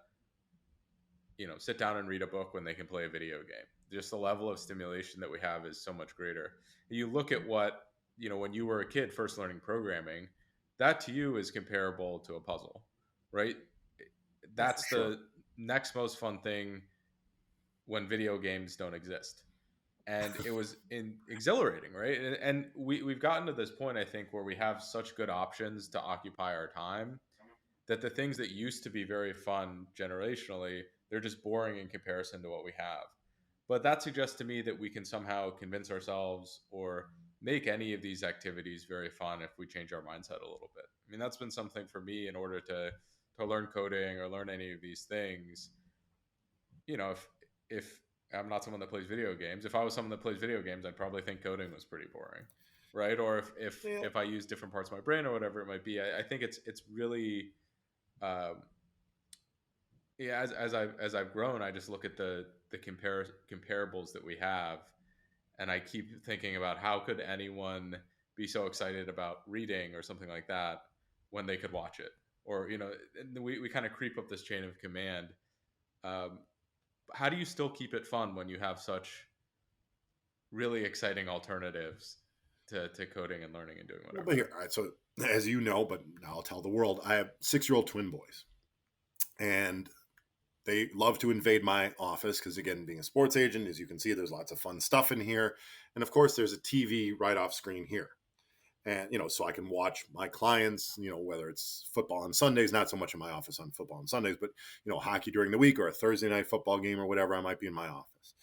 sit down and read a book when they can play a video game? Just the level of stimulation that we have is so much greater. You look at what, when you were a kid first learning programming, that to you is comparable to a puzzle, right? That's Sure. the next most fun thing when video games don't exist. And it was exhilarating, right? And we've gotten to this point, I think, where we have such good options to occupy our time that the things that used to be very fun generationally, they're just boring in comparison to what we have. But that suggests to me that we can somehow convince ourselves or make any of these activities very fun if we change our mindset a little bit. I mean, that's been something for me in order to learn coding or learn any of these things. If I'm not someone that plays video games, if I was someone that plays video games, I'd probably think coding was pretty boring, right? Or Yeah. if I use different parts of my brain or whatever it might be, I think it's really yeah, as I've grown, I just look at the comparables that we have, and I keep thinking about how could anyone be so excited about reading or something like that when they could watch it, or we kind of creep up this chain of command. Um, how do you still keep it fun when you have such really exciting alternatives to coding and learning and doing Well, but whatever? here, all right. So as you know, but I'll tell the world, I have 6-year-old twin boys, and they love to invade my office because, again, being a sports agent, as you can see, there's lots of fun stuff in here, and of course, there's a TV right off screen here. And so I can watch my clients, whether it's football on Sundays, not so much in my office on football on Sundays, but hockey during the week or a Thursday night football game or whatever, I might be in my office.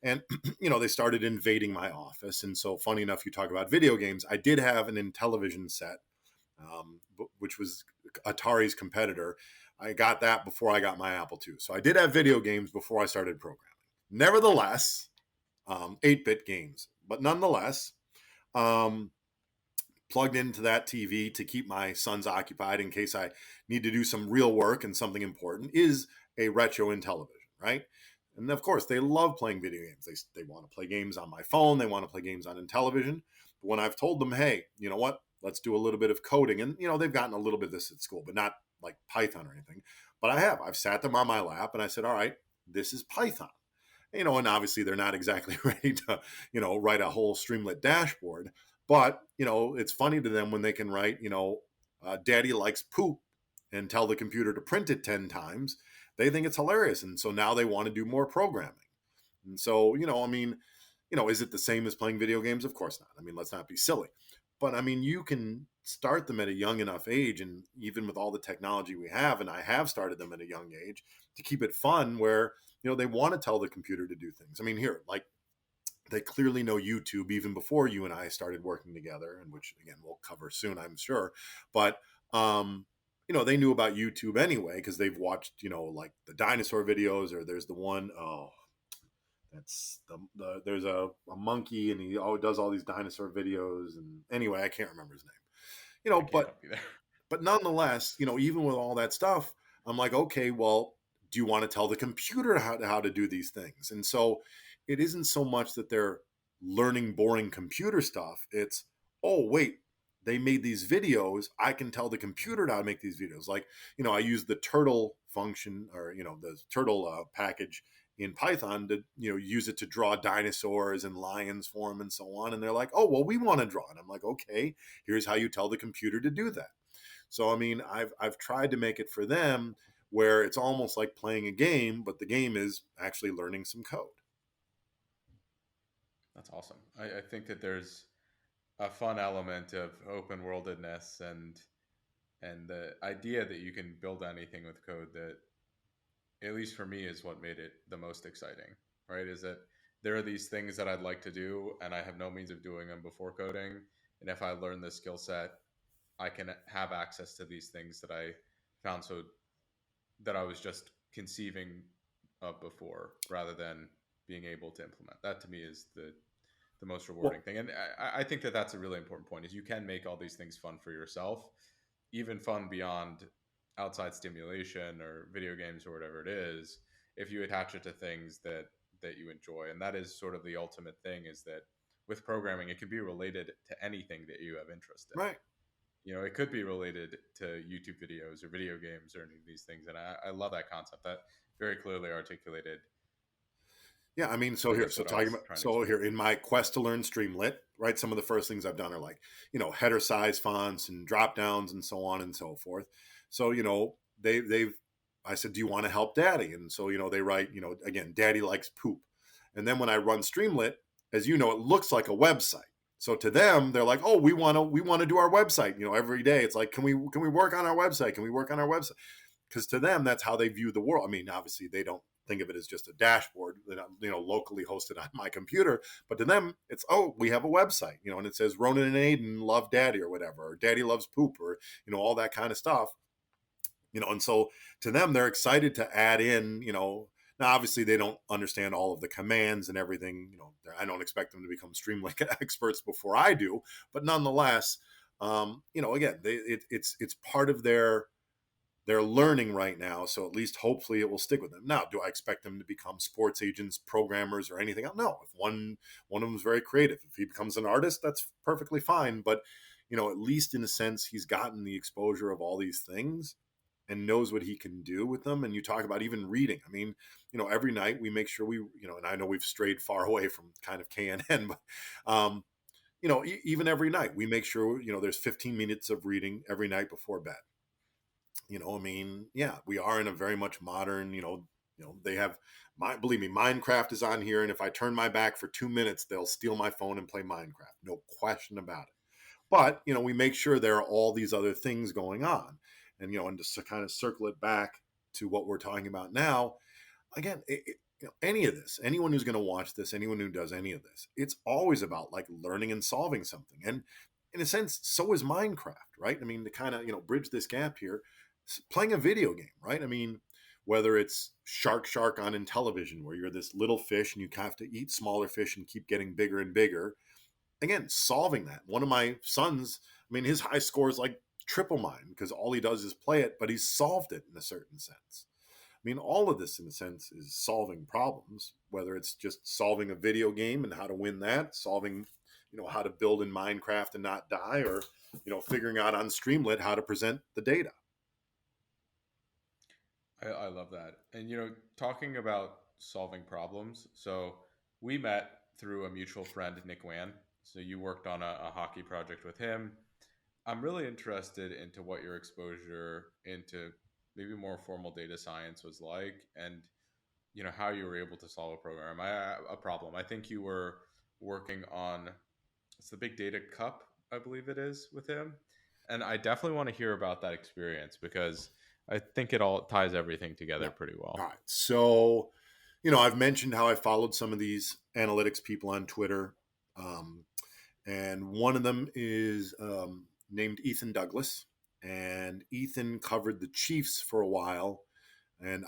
And they started invading my office. And so, funny enough, you talk about video games, I did have an Intellivision set, which was Atari's competitor. I got that before I got my Apple II, so I did have video games before I started programming. Nevertheless, 8-bit games, but nonetheless, plugged into that TV to keep my sons occupied in case I need to do some real work and something important is a retro Intellivision, right? And of course, they love playing video games. They want to play games on my phone. They want to play games on television. But when I've told them, hey, you know what? Let's do a little bit of coding. And, they've gotten a little bit of this at school, but not like Python or anything. But I've sat them on my lap and I said, all right, this is Python. And obviously they're not exactly ready to, write a whole Streamlit dashboard. But, it's funny to them when they can write, daddy likes poop and tell the computer to print it 10 times. They think it's hilarious. And so now they want to do more programming. And so, is it the same as playing video games? Of course not. I mean, let's not be silly. But I mean, you can start them at a young enough age. And even with all the technology we have, and I have started them at a young age to keep it fun where, they want to tell the computer to do things. I mean, here, like, they clearly know YouTube even before you and I started working together, and which again we'll cover soon, I'm sure. But they knew about YouTube anyway because they've watched, like the dinosaur videos, or there's the one, that's there's a monkey and he always does all these dinosaur videos, and anyway, I can't remember his name. But nonetheless, even with all that stuff, I'm like, okay, well, do you want to tell the computer how to do these things? And so it isn't so much that they're learning boring computer stuff. It's, oh, wait, they made these videos. I can tell the computer how to make these videos. Like, I use the turtle function, or, the turtle package in Python to, use it to draw dinosaurs and lions for them and so on. And they're like, oh, well, we want to draw. And I'm like, okay, here's how you tell the computer to do that. So, I mean, I've tried to make it for them where it's almost like playing a game, but the game is actually learning some code. That's awesome. I think that there's a fun element of open worldedness and the idea that you can build anything with code that, at least for me, is what made it the most exciting, right? Is that there are these things that I'd like to do and I have no means of doing them before coding. And if I learn this skill set, I can have access to these things that I found that I was just conceiving of before, rather than being able to implement. That to me is the most rewarding thing. And I think that that's a really important point, is you can make all these things fun for yourself, even fun beyond outside stimulation or video games or whatever it is, if you attach it to things that you enjoy. And that is sort of the ultimate thing, is that with programming, it can be related to anything that you have interest in. Right. It could be related to YouTube videos or video games or any of these things. And I love that concept. That very clearly articulated. Yeah, I mean, so here in my quest to learn Streamlit, right? Some of the first things I've done are like, header size fonts and drop downs and so on and so forth. So, I said, do you want to help Daddy? And so, they write, again, Daddy likes poop. And then when I run Streamlit, as you know, it looks like a website. So to them, they're like, oh, we want to do our website. Every day it's like, can we work on our website? Can we work on our website? Because to them, that's how they view the world. I mean, obviously they don't think of it as just a dashboard that locally hosted on my computer, but to them it's, oh, we have a website, and it says Ronan and Aiden love Daddy or whatever, or Daddy loves poop, or all that kind of stuff. And so to them, they're excited to add in, now obviously they don't understand all of the commands and everything, I don't expect them to become Streamlit experts before I do, but nonetheless, again, it's part of their learning right now. So at least hopefully it will stick with them. Now, do I expect them to become sports agents, programmers, or anything else? No. If one of them is very creative, if he becomes an artist, that's perfectly fine. But, at least in a sense, he's gotten the exposure of all these things and knows what he can do with them. And you talk about even reading. I mean, every night we make sure we, and I know we've strayed far away from kind of KNN, but, even every night we make sure, there's 15 minutes of reading every night before bed. I mean, yeah, we are in a very much modern, they have, believe me, Minecraft is on here. And if I turn my back for 2 minutes, they'll steal my phone and play Minecraft. No question about it. But, we make sure there are all these other things going on. And, and just to kind of circle it back to what we're talking about now, again, any of this, anyone who's going to watch this, anyone who does any of this, it's always about like learning and solving something. And in a sense, so is Minecraft, right? I mean, to kind of, bridge this gap here, playing a video game, right? I mean, whether it's Shark on in television, where you're this little fish and you have to eat smaller fish and keep getting bigger and bigger. Again, solving that. One of my sons, I mean, his high score is like triple mine because all he does is play it, but he's solved it in a certain sense. I mean, all of this, in a sense, is solving problems, whether it's just solving a video game and how to win that, solving, how to build in Minecraft and not die, or, figuring out on Streamlit how to present the data. I love that. And, talking about solving problems. So we met through a mutual friend, Nick Wan. So you worked on a hockey project with him. I'm really interested into what your exposure into maybe more formal data science was like, and how you were able to solve a problem. I think you were working on it's the Big Data Cup, I believe it is, with him, and I definitely want to hear about that experience because I think it all ties everything together Yeah. pretty All well. right. So, I've mentioned how I followed some of these analytics people on Twitter. Um, and one of them is named Ethan Douglas. And Ethan covered the Chiefs for a while. And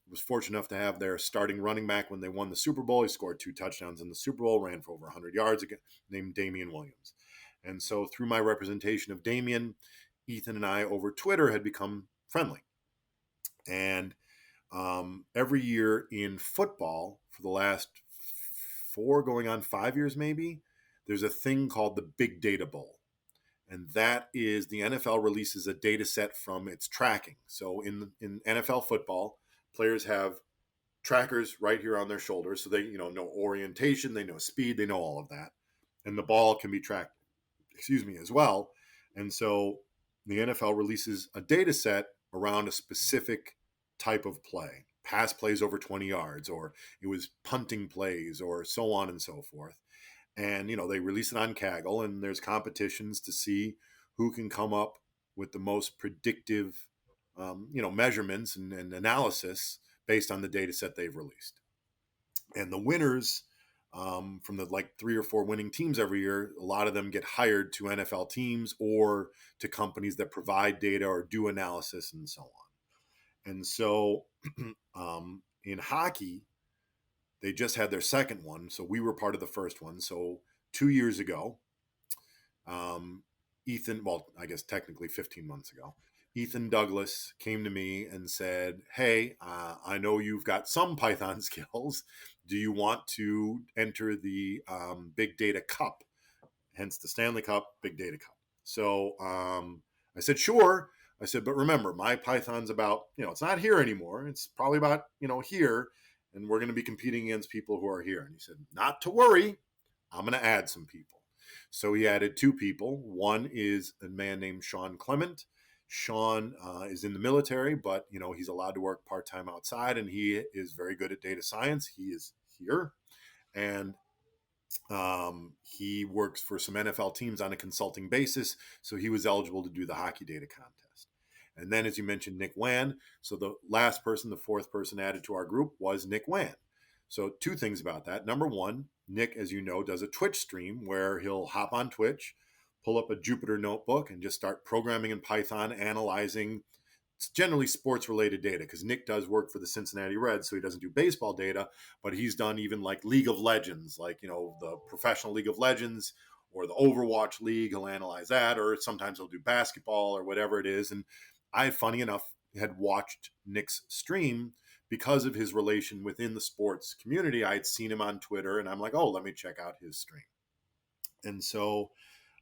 was fortunate enough to have their starting running back when they won the Super Bowl. He scored 2 touchdowns in the Super Bowl, ran for over 100 yards, named Damian Williams. And so through my representation of Damian, Ethan and I over Twitter had become friendly. And every year in football for the last 4 going on 5 years, maybe, there's a thing called the Big Data Bowl. And that is the NFL releases a data set from its tracking. So in NFL football, players have trackers right here on their shoulders. So they, know orientation, they know speed, they know all of that. And the ball can be tracked, as well. And so the NFL releases a data set around a specific type of play. Pass plays over 20 yards, or it was punting plays, or so on and so forth. And, they release it on Kaggle, and there's competitions to see who can come up with the most predictive, measurements and analysis based on the data set they've released. And the winners from the like 3 or 4 winning teams every year, a lot of them get hired to NFL teams or to companies that provide data or do analysis and so on. And so in hockey, they just had their second one. So we were part of the first one. So 2 years ago, Ethan, well, I guess technically 15 months ago, Ethan Douglas came to me and said, "Hey, I know you've got some Python skills. Do you want to enter the Big Data Cup?" Hence the Stanley Cup, Big Data Cup. So I said, "Sure." I said, "But remember, my Python's about, it's not here anymore. It's probably about, here. And we're going to be competing against people who are here." And he said, "Not to worry. I'm going to add some people." So he added 2 people. One is a man named Sean Clement. Sean is in the military, but he's allowed to work part time outside, and he is very good at data science. He is here, and he works for some NFL teams on a consulting basis, so he was eligible to do the hockey data contest. And then, as you mentioned, Nick Wan. So the last person, the 4th person added to our group was Nick Wan. So 2 things about that. Number one, Nick, as you know, does a Twitch stream where he'll hop on Twitch, pull up a Jupyter notebook, and just start programming in Python, analyzing generally sports related data, because Nick does work for the Cincinnati Reds, so he doesn't do baseball data, but he's done even like League of Legends, like, the professional League of Legends or the Overwatch League. He'll analyze that, or sometimes he'll do basketball or whatever it is. And I, funny enough, had watched Nick's stream because of his relation within the sports community. I had seen him on Twitter, and I'm like, oh, let me check out his stream. And so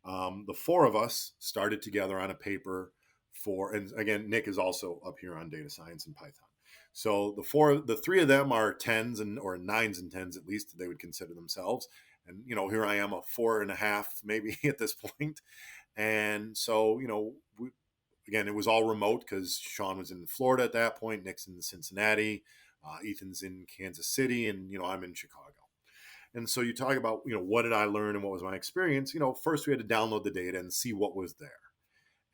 the 4 of us started together on a paper and again, Nick is also up here on data science and Python. So the 3 of them are 10s or 9s and 10s, at least they would consider themselves. And, here I am, a 4.5, maybe at this point. And so, again, it was all remote because Sean was in Florida at that point. Nick's in Cincinnati. Ethan's in Kansas City, and, I'm in Chicago. And so you talk about, what did I learn and what was my experience? First we had to download the data and see what was there.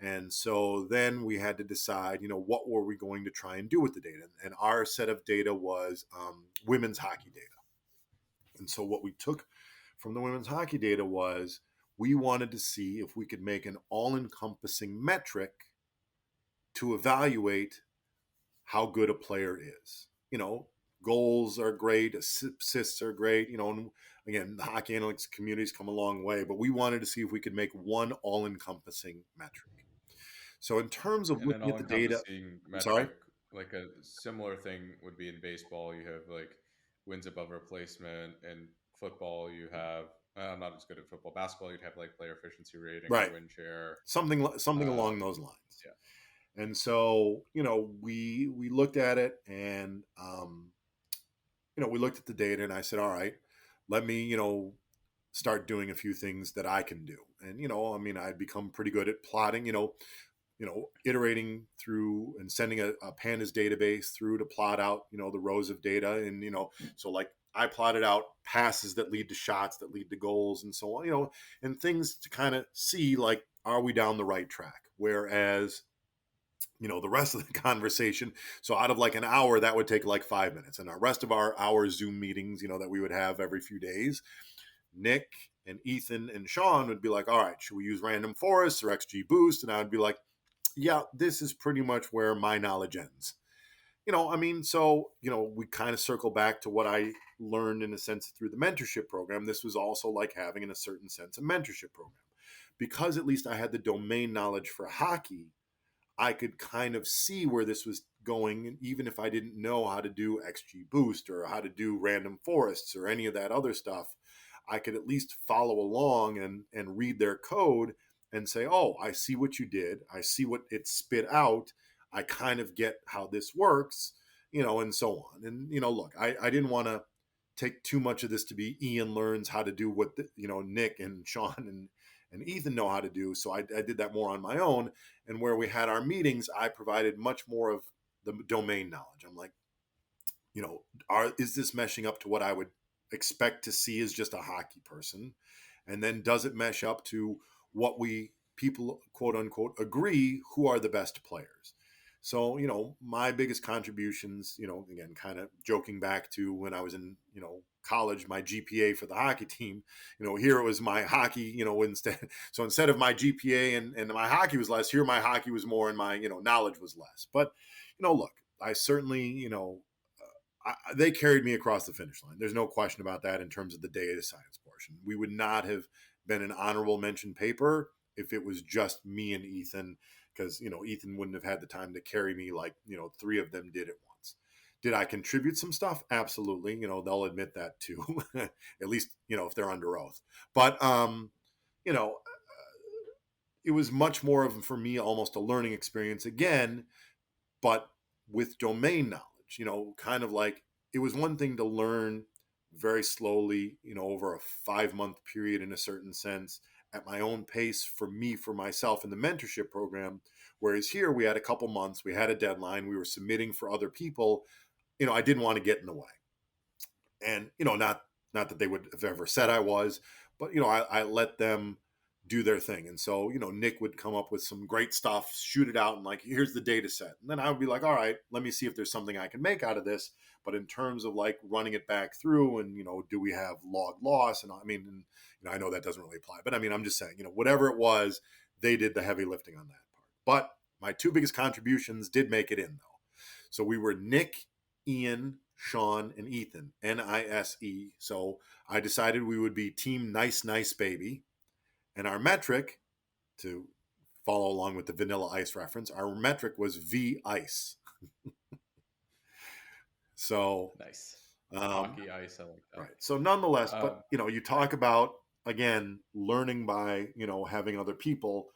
And so then we had to decide, what were we going to try and do with the data? And our set of data was women's hockey data. And so what we took from the women's hockey data was we wanted to see if we could make an all-encompassing metric to evaluate how good a player is. Goals are great, assists are great, and again, the hockey analytics community's come a long way, but we wanted to see if we could make one all-encompassing metric. So in terms of And an looking at the data, all-encompassing I'm sorry? metric. like a similar thing would be in baseball. You have like wins above replacement, and football you have. I'm not as good at football. Basketball, you'd have like player efficiency rating or Right. win share. Something Um, along those lines. yeah, And so, we looked at it, and we looked at the data, and I said, all right, let me, start doing a few things that I can do. And, I mean, I'd become pretty good at plotting, iterating through and sending a pandas database through to plot out, the rows of data. And, so like I plotted out passes that lead to shots that lead to goals and so on, and things to kind of see like, are we down the right track? Whereas, the rest of the conversation, so out of like an hour, that would take like 5 minutes. And our rest of our hour Zoom meetings, that we would have every few days, Nick and Ethan and Sean would be like, all right, should we use random forests or XG boost? And I would be like, yeah, this is pretty much where my knowledge ends. I mean, so, we kind of circle back to what I learned in a sense through the mentorship program. This was also like having, in a certain sense, a mentorship program. Because at least I had the domain knowledge for hockey, I could kind of see where this was going. And even if I didn't know how to do XG boost or how to do random forests or any of that other stuff, I could at least follow along and read their code and say, oh, I see what you did. I see what it spit out. I kind of get how this works, and so on. And, look, I didn't want to take too much of this to be Ian learns how to do what, Nick and Sean and Ethan know how to do. So I did that more on my own. And where we had our meetings, I provided much more of the domain knowledge. I'm like, is this meshing up to what I would expect to see as just a hockey person? And then does it mesh up to what we people quote unquote agree who are the best players? So, my biggest contributions, again, kind of joking back to when I was in, college, my GPA for the hockey team, here it was my hockey, instead of my GPA and my hockey was less, here my hockey was more and my, knowledge was less. But, look, I certainly, they carried me across the finish line. There's no question about that in terms of the data science portion. We would not have been an honorable mention paper if it was just me and Ethan, because, Ethan wouldn't have had the time to carry me like, three of them did at once. Did I contribute some stuff? Absolutely. They'll admit that too, at least, if they're under oath. But, you know, it was much more of, for me, almost a learning experience again, but with domain knowledge, kind of like it was one thing to learn very slowly, over a 5 month period in a certain sense at my own pace for me, for myself in the mentorship program. Whereas here we had a couple months, we had a deadline, we were submitting for other people. I didn't want to get in the way. And, not that they would have ever said I was, but, I let them do their thing. And so, Nick would come up with some great stuff, shoot it out, and like, here's the data set. And then I would be like, all right, let me see if there's something I can make out of this. But in terms of like running it back through and, do we have log loss? And I mean, I know that doesn't really apply, but I mean, I'm just saying, whatever it was, they did the heavy lifting on that part. But my two biggest contributions did make it in though. So we were Nick, Ian, Sean, and Ethan, NISE. So I decided we would be Team Nice Nice Baby. And our metric, to follow along with the Vanilla Ice reference, our metric was V Ice. So, nice. um, Hockey ice, I like right. So, nonetheless, that. but you talk about again learning by having other people,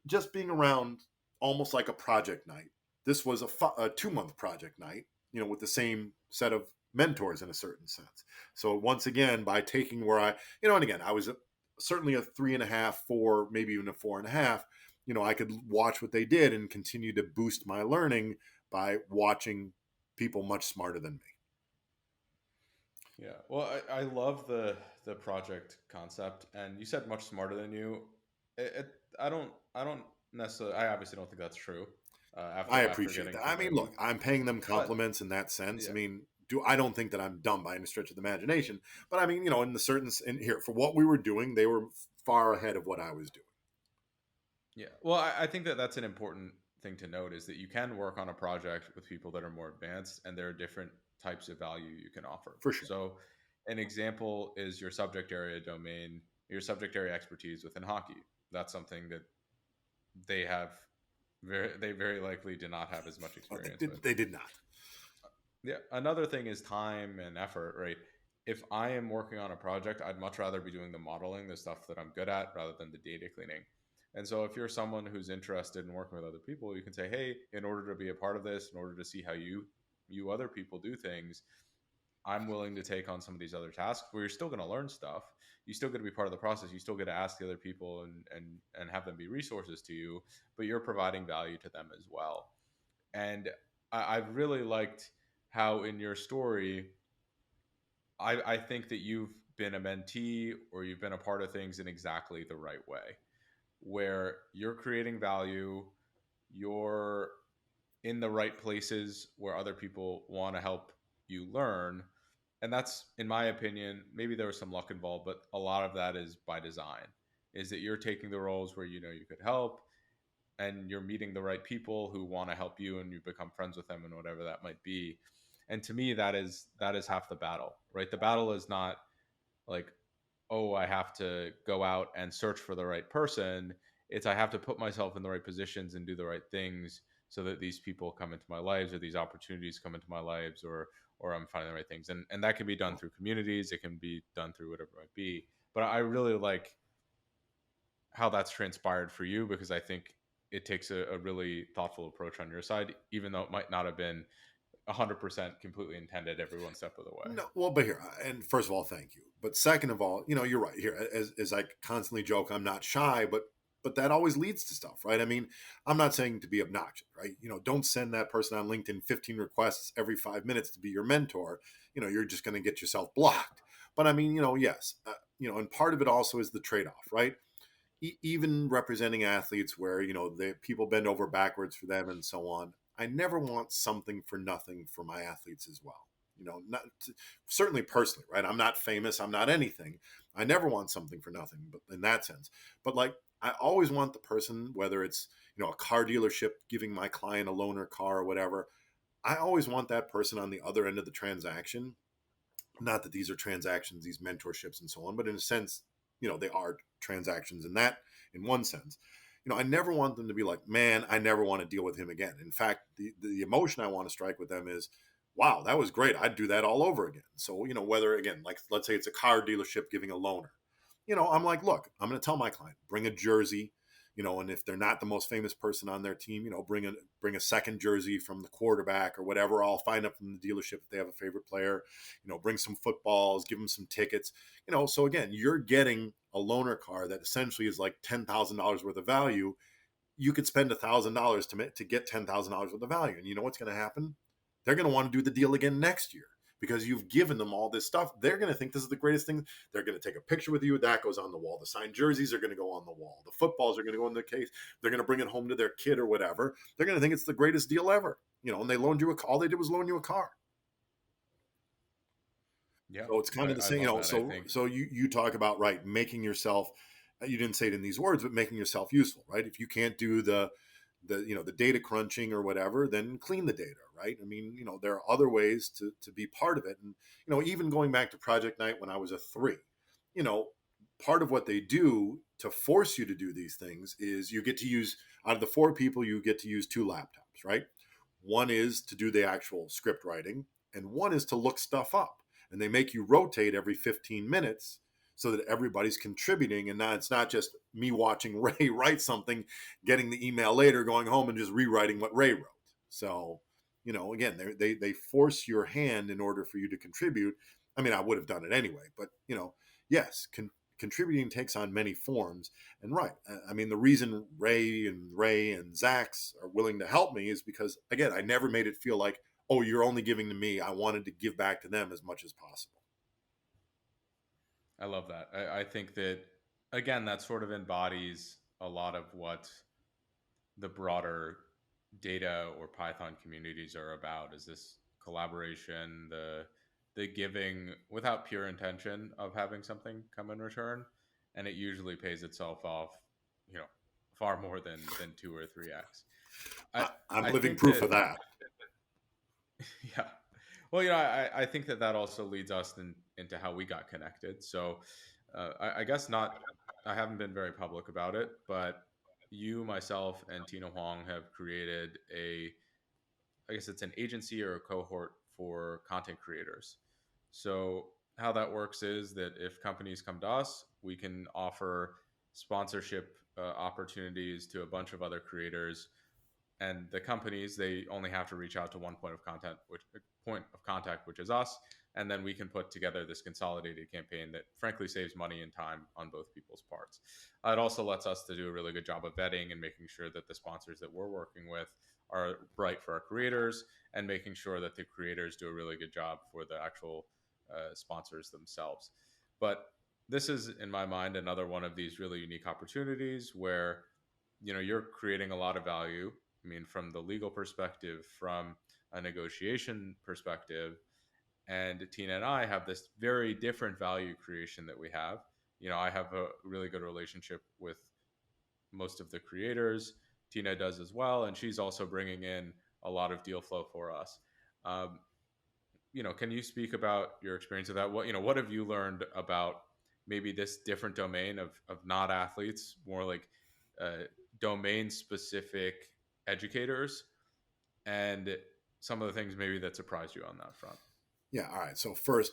just being around, almost like a project night. This was a 2 month project night, with the same set of mentors in a certain sense. So once again, by taking where and again, I was certainly a 3.5, 4, maybe even a 4.5. I could watch what they did and continue to boost my learning by watching people much smarter than me. Yeah. Well, I love the project concept, and you said much smarter than you. I don't necessarily. I obviously don't think that's true. I After appreciate getting that. to I know mean, you, look, I'm paying them but compliments in that sense. I yeah, mean, I don't think that I'm dumb by any stretch of the imagination, but I mean, in the certain in here for what we were doing, they were far ahead of what I was doing. yeah. Well, I think that that's an important thing to note is that you can work on a project with people that are more advanced, and there are different types of value you can offer. For sure. So, an example is your subject area domain, your subject area expertise within hockey. That's something that they have They very likely did not have as much They experience with. did. They did not. Yeah, another thing is time and effort, right? If I am working on a project, I'd much rather be doing the modeling, the stuff that I'm good at, rather than the data cleaning. And so, if you're someone who's interested in working with other people, you can say, "Hey, in order to be a part of this, in order to see how you other people do things, I'm willing to take on some of these other tasks where you're still going to learn stuff. You still get to be part of the process. You still get to ask the other people and have them be resources to you, but you're providing value to them as well." And I've really liked how in your story, I think that you've been a mentee or you've been a part of things in exactly the right way, where you're creating value, you're in the right places where other people want to help you learn. And that's, in my opinion, maybe there was some luck involved, but a lot of that is by design, is that you're taking the roles where you know you could help and you're meeting the right people who want to help you and you become friends with them and whatever that might be. And to me, that is half the battle, right? The battle is not like, oh, I have to go out and search for the right person. It's I have to put myself in the right positions and do the right things so that these people come into my lives or these opportunities come into my lives or I'm finding the right things. And that can be done through communities, it can be done through whatever it might be. But I really like how that's transpired for you because I think it takes a really thoughtful approach on your side, even though it might not have been 100% completely intended every one step of the way. No, well, but here, and first of all, thank you. But second of all, you're right. Here, as I constantly joke, I'm not shy, but that always leads to stuff, right? I mean, I'm not saying to be obnoxious, right? Don't send that person on LinkedIn 15 requests every 5 minutes to be your mentor. You're just going to get yourself blocked. But I mean, yes, and part of it also is the trade off, right? Even representing athletes where the people bend over backwards for them and so on. I never want something for nothing for my athletes as well. Not certainly personally, right? I'm not famous, I'm not anything. I never want something for nothing, but in that sense. But like, I always want the person, whether it's a car dealership giving my client a loaner car or whatever, I always want that person on the other end of the transaction. Not that these are transactions, these mentorships and so on, but in a sense, they are transactions in one sense. I never want them to be like, man, I never want to deal with him again. In fact, the emotion I want to strike with them is, wow, that was great. I'd do that all over again. So, whether again, like let's say it's a car dealership giving a loaner, I'm like, look, I'm going to tell my client, bring a jersey, and if they're not the most famous person on their team, bring a second jersey from the quarterback or whatever. I'll find up from the dealership if they have a favorite player. Bring some footballs, give them some tickets. So again, you're getting a loaner car that essentially is like $10,000 worth of value. You could spend $1,000 to get $10,000 worth of value, and you know what's going to happen? They're going to want to do the deal again next year because you've given them all this stuff. They're going to think this is the greatest thing. They're going to take a picture with you. That goes on the wall. The signed jerseys are going to go on the wall. The footballs are going to go in the case. They're going to bring it home to their kid or whatever. They're going to think it's the greatest deal ever. And they loaned you all they did was loan you a car. Yeah, So it's kind of the I same, love that. I so think, you talk about, right, making yourself, you didn't say it in these words, but making yourself useful, right? If you can't do the data crunching or whatever, then clean the data, right? I mean, there are other ways to be part of it. And, even going back to Project Night when I was a 3, you know, part of what they do to force you to do these things is you get to use, out of the 4 people, you get to use 2 laptops, right? One is to do the actual script writing, and one is to look stuff up. And they make you rotate every 15 minutes so that everybody's contributing. And now it's not just me watching Ray write something, getting the email later, going home and just rewriting what Ray wrote. So, again, they force your hand in order for you to contribute. I mean, I would have done it anyway, but, yes, contributing takes on many forms. And right, I mean, the reason Ray and Zach's are willing to help me is because, again, I never made it feel like, oh, you're only giving to me. I wanted to give back to them as much as possible. I love that. I think that, again, that sort of embodies a lot of what the broader data or Python communities are about is this collaboration, the giving without pure intention of having something come in return. And it usually pays itself off, you know, far more than 2 or 3x. I I'm I living think proof that of that. yeah. Well, I think that also leads us into how we got connected. So I guess not, I haven't been very public about it, but you, myself, and Tina Huang have created I guess it's an agency or a cohort for content creators. So how that works is that if companies come to us, we can offer sponsorship opportunities to a bunch of other creators, and the companies, they only have to reach out to one point of contact, which is us, and then we can put together this consolidated campaign that frankly saves money and time on both people's parts. It also lets us to do a really good job of vetting and making sure that the sponsors that we're working with are right for our creators, and making sure that the creators do a really good job for the actual sponsors themselves. But this is, in my mind, another one of these really unique opportunities where you're creating a lot of value. I mean, from the legal perspective, from a negotiation perspective, and Tina and I have this very different value creation that we have. I have a really good relationship with most of the creators. Tina does as well, and she's also bringing in a lot of deal flow for us. Um, can you speak about your experience of that? What have you learned about maybe this different domain of not athletes, more like uh, domain specific educators, and some of the things maybe that surprised you on that front? Yeah. All right. So first,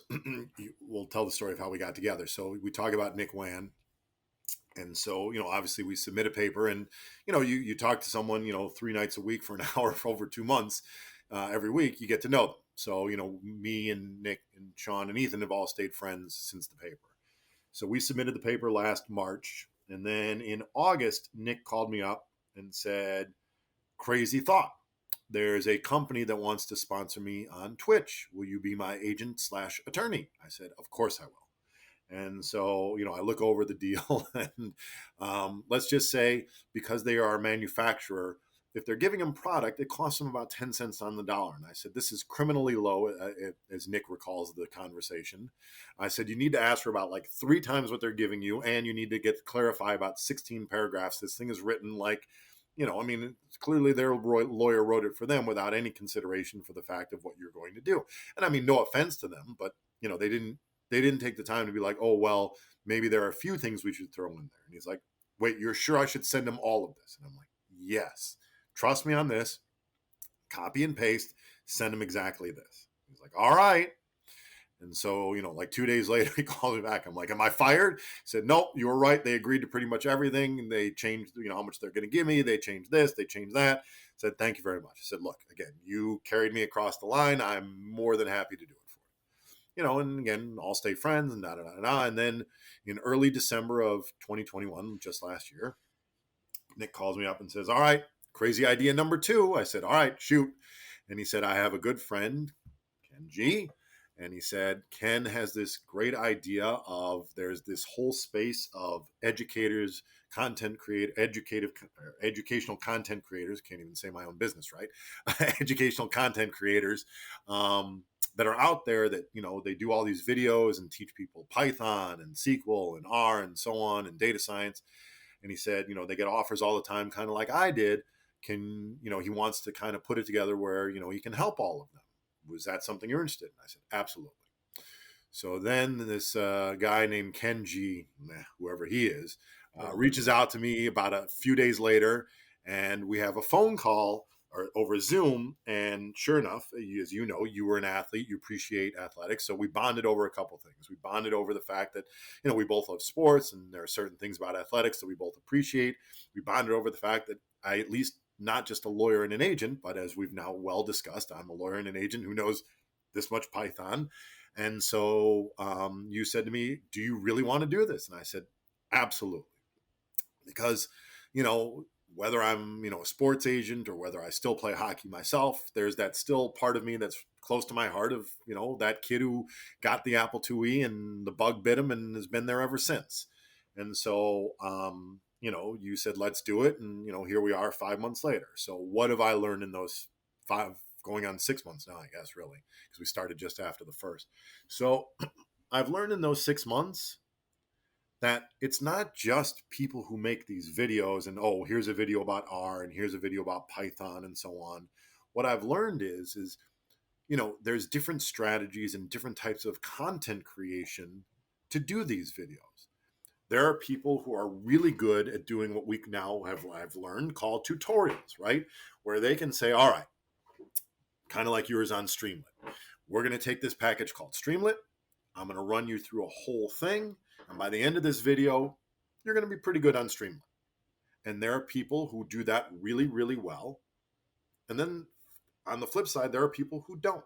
we'll tell the story of how we got together. So we talk about Nick Wan. And so, obviously we submit a paper and, you talk to someone, 3 nights a week for an hour for over 2 months, every week, you get to know them. So, me and Nick and Sean and Ethan have all stayed friends since the paper. So we submitted the paper last March. And then in August, Nick called me up and said, crazy thought. There's a company that wants to sponsor me on Twitch. Will you be my agent / attorney? I said, of course I will. And so, I look over the deal and let's just say because they are a manufacturer, if they're giving them product, it costs them about 10 cents on the dollar. And I said, this is criminally low, as Nick recalls the conversation. I said, you need to ask for about like 3 times what they're giving you, and you need to clarify about 16 paragraphs. This thing is written like, clearly their lawyer wrote it for them without any consideration for the fact of what you're going to do. And I mean, no offense to them, but, they didn't take the time to be like, oh, well, maybe there are a few things we should throw in there. And he's like, wait, you're sure I should send them all of this? And I'm like, yes, trust me on this. Copy and paste, send him exactly this. He's like, all right. And so, like 2 days later, he called me back. I'm like, am I fired? He said, nope, you were right. They agreed to pretty much everything. And they changed, how much they're going to give me. They changed this, they changed that. I said, thank you very much. I said, look, again, you carried me across the line. I'm more than happy to do it. And again, all stay friends and da da da da. And then in early December of 2021, just last year, Nick calls me up and says, all right, crazy idea number 2. I said, all right, shoot. And he said, I have a good friend, Ken G. And he said, Ken has this great idea of there's this whole space of educators, educational content creators. Can't even say my own business, right? Educational content creators. That are out there that, they do all these videos and teach people Python and SQL and R and so on and data science. And he said, they get offers all the time, kind of like I did. He wants to kind of put it together where, he can help all of them. Was that something you're interested in? I said, absolutely. So then this guy named Ken G, whoever he is, reaches out to me about a few days later, and we have a phone call or over Zoom. And sure enough, as you know, you were an athlete, you appreciate athletics. So we bonded over a couple things. We bonded over the fact that, we both love sports and there are certain things about athletics that we both appreciate. We bonded over the fact that I, at least not just a lawyer and an agent, but as we've now well discussed, I'm a lawyer and an agent who knows this much Python. And so you said to me, do you really want to do this? And I said, absolutely. Because, whether I'm, a sports agent or whether I still play hockey myself, there's that still part of me that's close to my heart of, that kid who got the Apple IIe and the bug bit him and has been there ever since. And so, you said, let's do it. And, here we are 5 months later. So what have I learned in those 5, going on 6 months now, I guess, really, because we started just after the first. So I've learned in those 6 months that it's not just people who make these videos and, oh, here's a video about R and here's a video about Python and so on. What I've learned is, there's different strategies and different types of content creation to do these videos. There are people who are really good at doing what we now I've learned called tutorials, right? Where they can say, all right, kind of like yours on Streamlit. We're going to take this package called Streamlit. I'm going to run you through a whole thing. And by the end of this video, you're going to be pretty good on Streamlit. And there are people who do that really, really well. And then on the flip side, there are people who don't.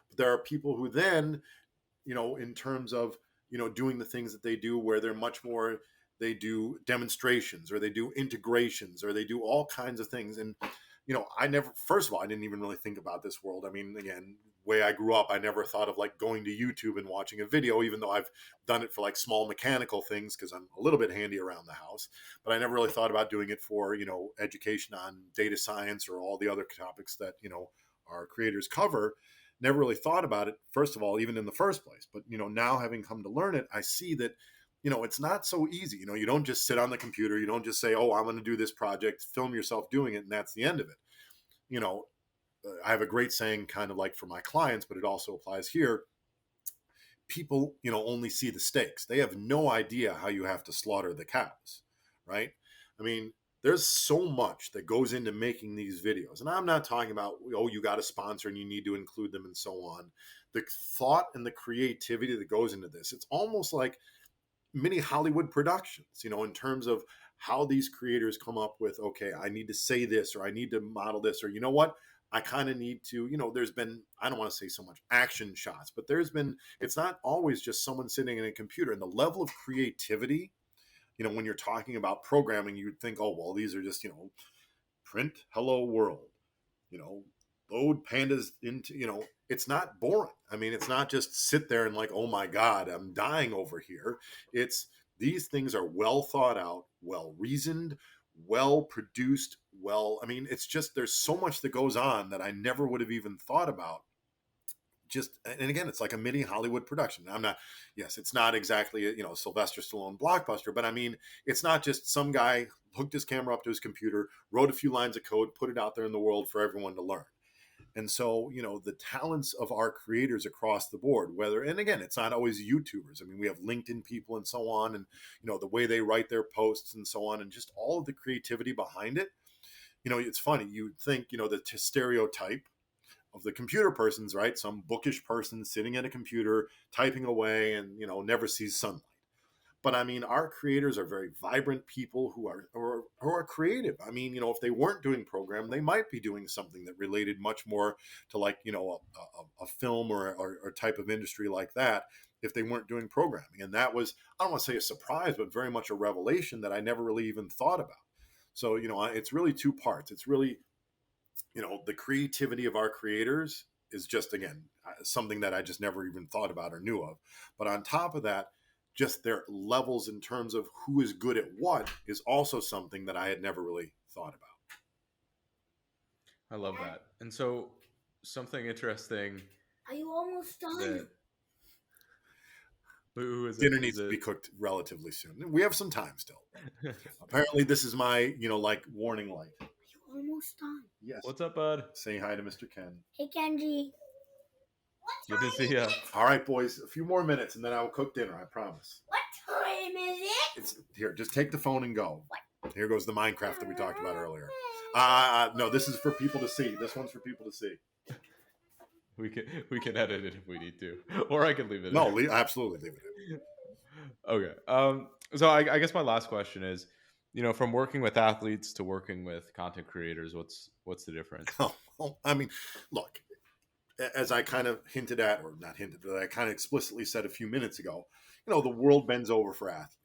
But there are people who then, in terms of, doing the things that they do where they're much more, they do demonstrations or they do integrations or they do all kinds of things. And, first of all, I didn't even really think about this world. I mean, again, way I grew up, I never thought of like going to YouTube and watching a video, even though I've done it for like small mechanical things because I'm a little bit handy around the house. But I never really thought about doing it for, education on data science or all the other topics that, our creators cover. Never really thought about it, first of all, even in the first place. But, now having come to learn it, I see that, it's not so easy. You don't just sit on the computer. You don't just say, oh, I'm going to do this project, film yourself doing it, and that's the end of it. I have a great saying kind of like for my clients, but it also applies here. People, only see the stakes. They have no idea how you have to slaughter the cows, right? I mean, there's so much that goes into making these videos. And I'm not talking about, oh, you got a sponsor and you need to include them and so on. The thought and the creativity that goes into this, it's almost like mini Hollywood productions, in terms of how these creators come up with, okay, I need to say this, or I need to model this, or you know what? I kind of need to, there's been, I don't want to say so much action shots, but it's not always just someone sitting in a computer, and the level of creativity, when you're talking about programming, you'd think, oh, well, these are just, print hello world, load pandas into, it's not boring. I mean, it's not just sit there and like, oh my God, I'm dying over here. These things are well thought out, well reasoned, well produced, I mean, it's just, there's so much that goes on that I never would have even thought about. And again, it's like a mini Hollywood production. Yes, it's not exactly a, Sylvester Stallone blockbuster, but I mean, it's not just some guy hooked his camera up to his computer, wrote a few lines of code, put it out there in the world for everyone to learn. And so, the talents of our creators across the board, and again, it's not always YouTubers. I mean, we have LinkedIn people and so on, and, the way they write their posts and so on, and just all of the creativity behind it. It's funny. You'd think, the stereotype of the computer person's, right? Some bookish person sitting at a computer, typing away and, never sees sunlight. But I mean, our creators are very vibrant people who are creative. I mean, if they weren't doing program, they might be doing something that related much more to like, a film or type of industry like that if they weren't doing programming. And that was, I don't want to say a surprise, but very much a revelation that I never really even thought about. So, it's really two parts. It's really, the creativity of our creators is just, again, something that I just never even thought about or knew of. But on top of that, just their levels in terms of who is good at what is also something that I had never really thought about. I love that. And so something interesting. Are you almost done? Who is Dinner needs to be cooked relatively soon. We have some time still. Apparently this is my, like warning light. Are you almost done? Yes. What's up, bud? Say hi to Mr. Ken. Hey, Kenji. Good to see you. All right, boys. A few more minutes and then I will cook dinner. I promise. What time is it? It's here. Just take the phone and go. What? Here goes the Minecraft that we talked about earlier. No, this is for people to see. This one's for people to see. We can edit it if we need to, or I can leave it. No, absolutely leave it in. Okay. So I guess my last question is, from working with athletes to working with content creators, what's the difference? Oh, well, I mean, look, as I kind of hinted at, or not hinted, but I kind of explicitly said a few minutes ago, the world bends over for athletes.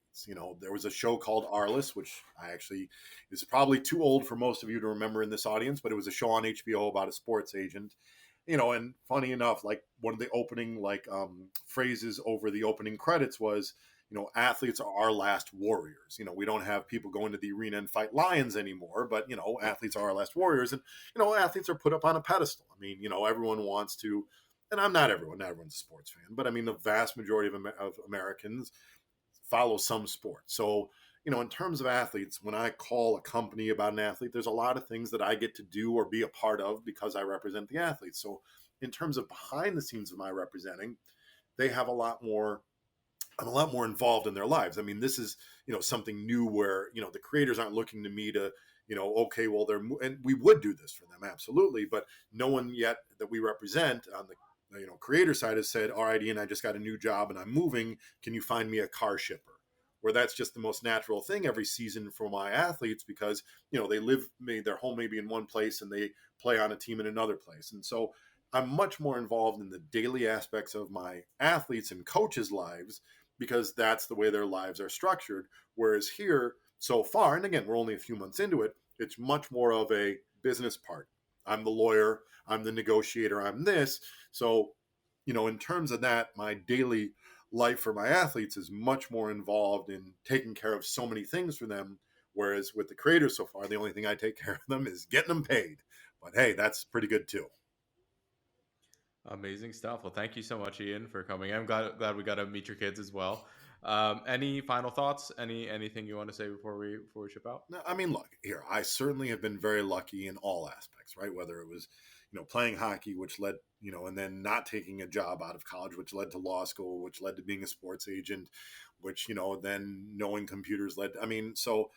There was a show called Arliss, which I actually is probably too old for most of you to remember in this audience, but it was a show on HBO about a sports agent. And funny enough, like one of the opening phrases over the opening credits was, athletes are our last warriors. We don't have people going to the arena and fight lions anymore, but, athletes are our last warriors. And, athletes are put up on a pedestal. I mean, everyone wants to, and I'm not everyone's a sports fan, but I mean, the vast majority of Americans follow some sport. So, in terms of athletes, when I call a company about an athlete, there's a lot of things that I get to do or be a part of because I represent the athletes. So in terms of behind the scenes of my representing, they have a lot more I'm a lot more involved in their lives. I mean, this is, something new where, the creators aren't looking to me to, okay, well, and we would do this for them, absolutely. But no one yet that we represent on the, creator side has said, all right, Ian, I just got a new job and I'm moving. Can you find me a car shipper? Where that's just the most natural thing every season for my athletes because, they live, maybe their home maybe in one place and they play on a team in another place. And so I'm much more involved in the daily aspects of my athletes and coaches' lives because that's the way their lives are structured. Whereas here, so far, and again, we're only a few months into it, it's much more of a business part. I'm the lawyer, I'm the negotiator, I'm this. So, in terms of that, my daily life for my athletes is much more involved in taking care of so many things for them. Whereas with the creators so far, the only thing I take care of them is getting them paid. But hey, that's pretty good too. Amazing stuff. Well, thank you so much, Ian, for coming. I'm glad we got to meet your kids as well. Any final thoughts? Anything you want to say before we ship out? No, I mean, look, here, I certainly have been very lucky in all aspects, right? Whether it was, playing hockey, which led, and then not taking a job out of college, which led to law school, which led to being a sports agent, which, then knowing computers led. I mean, so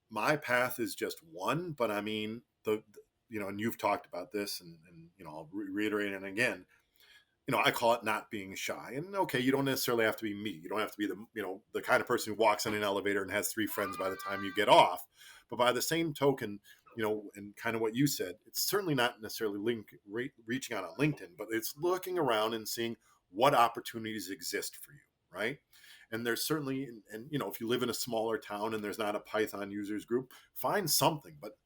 my path is just one, but I mean, and you've talked about this and I'll reiterate it again. I call it not being shy. And okay, you don't necessarily have to be me. You don't have to be the kind of person who walks in an elevator and has 3 friends by the time you get off. But by the same token, and kind of what you said, it's certainly not necessarily reaching out on LinkedIn, but it's looking around and seeing what opportunities exist for you, right? And there's certainly, and if you live in a smaller town and there's not a Python users group, find something. But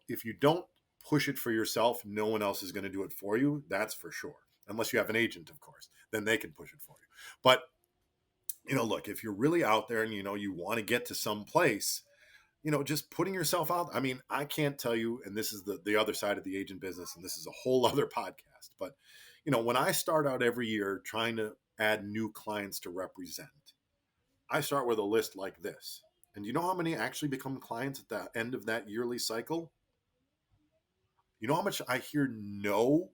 if you don't push it for yourself, no one else is going to do it for you. That's for sure. Unless you have an agent, of course, then they can push it for you. But look, if you're really out there and you want to get to some place, just putting yourself out. I mean, I can't tell you, and this is the other side of the agent business, and this is a whole other podcast. But when I start out every year trying to add new clients to represent, I start with a list like this. And you know how many actually become clients at the end of that yearly cycle? You know how much I hear no?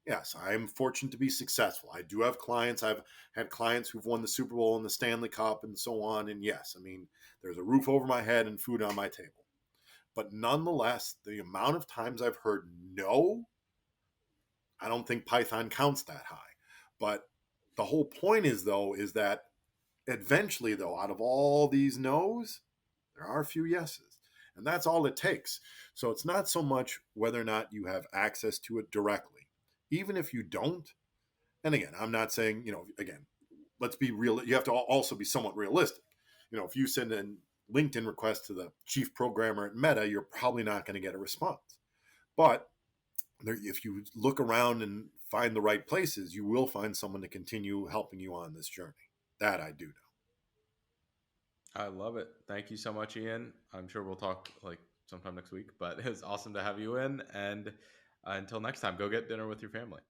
Yes, I am fortunate to be successful. I do have clients. I've had clients who've won the Super Bowl and the Stanley Cup and so on. And yes, I mean, there's a roof over my head and food on my table. But nonetheless, the amount of times I've heard no, I don't think Python counts that high. But the whole point is, though, is that eventually, though, out of all these no's, there are a few yeses. And that's all it takes. So it's not so much whether or not you have access to it directly. Even if you don't, and again, I'm not saying, again, let's be real. You have to also be somewhat realistic. If you send a LinkedIn request to the chief programmer at Meta, you're probably not going to get a response. But if you look around and find the right places, you will find someone to continue helping you on this journey. That I do know. I love it. Thank you so much, Ian. I'm sure we'll talk like sometime next week, but it was awesome to have you in. And until next time, go get dinner with your family.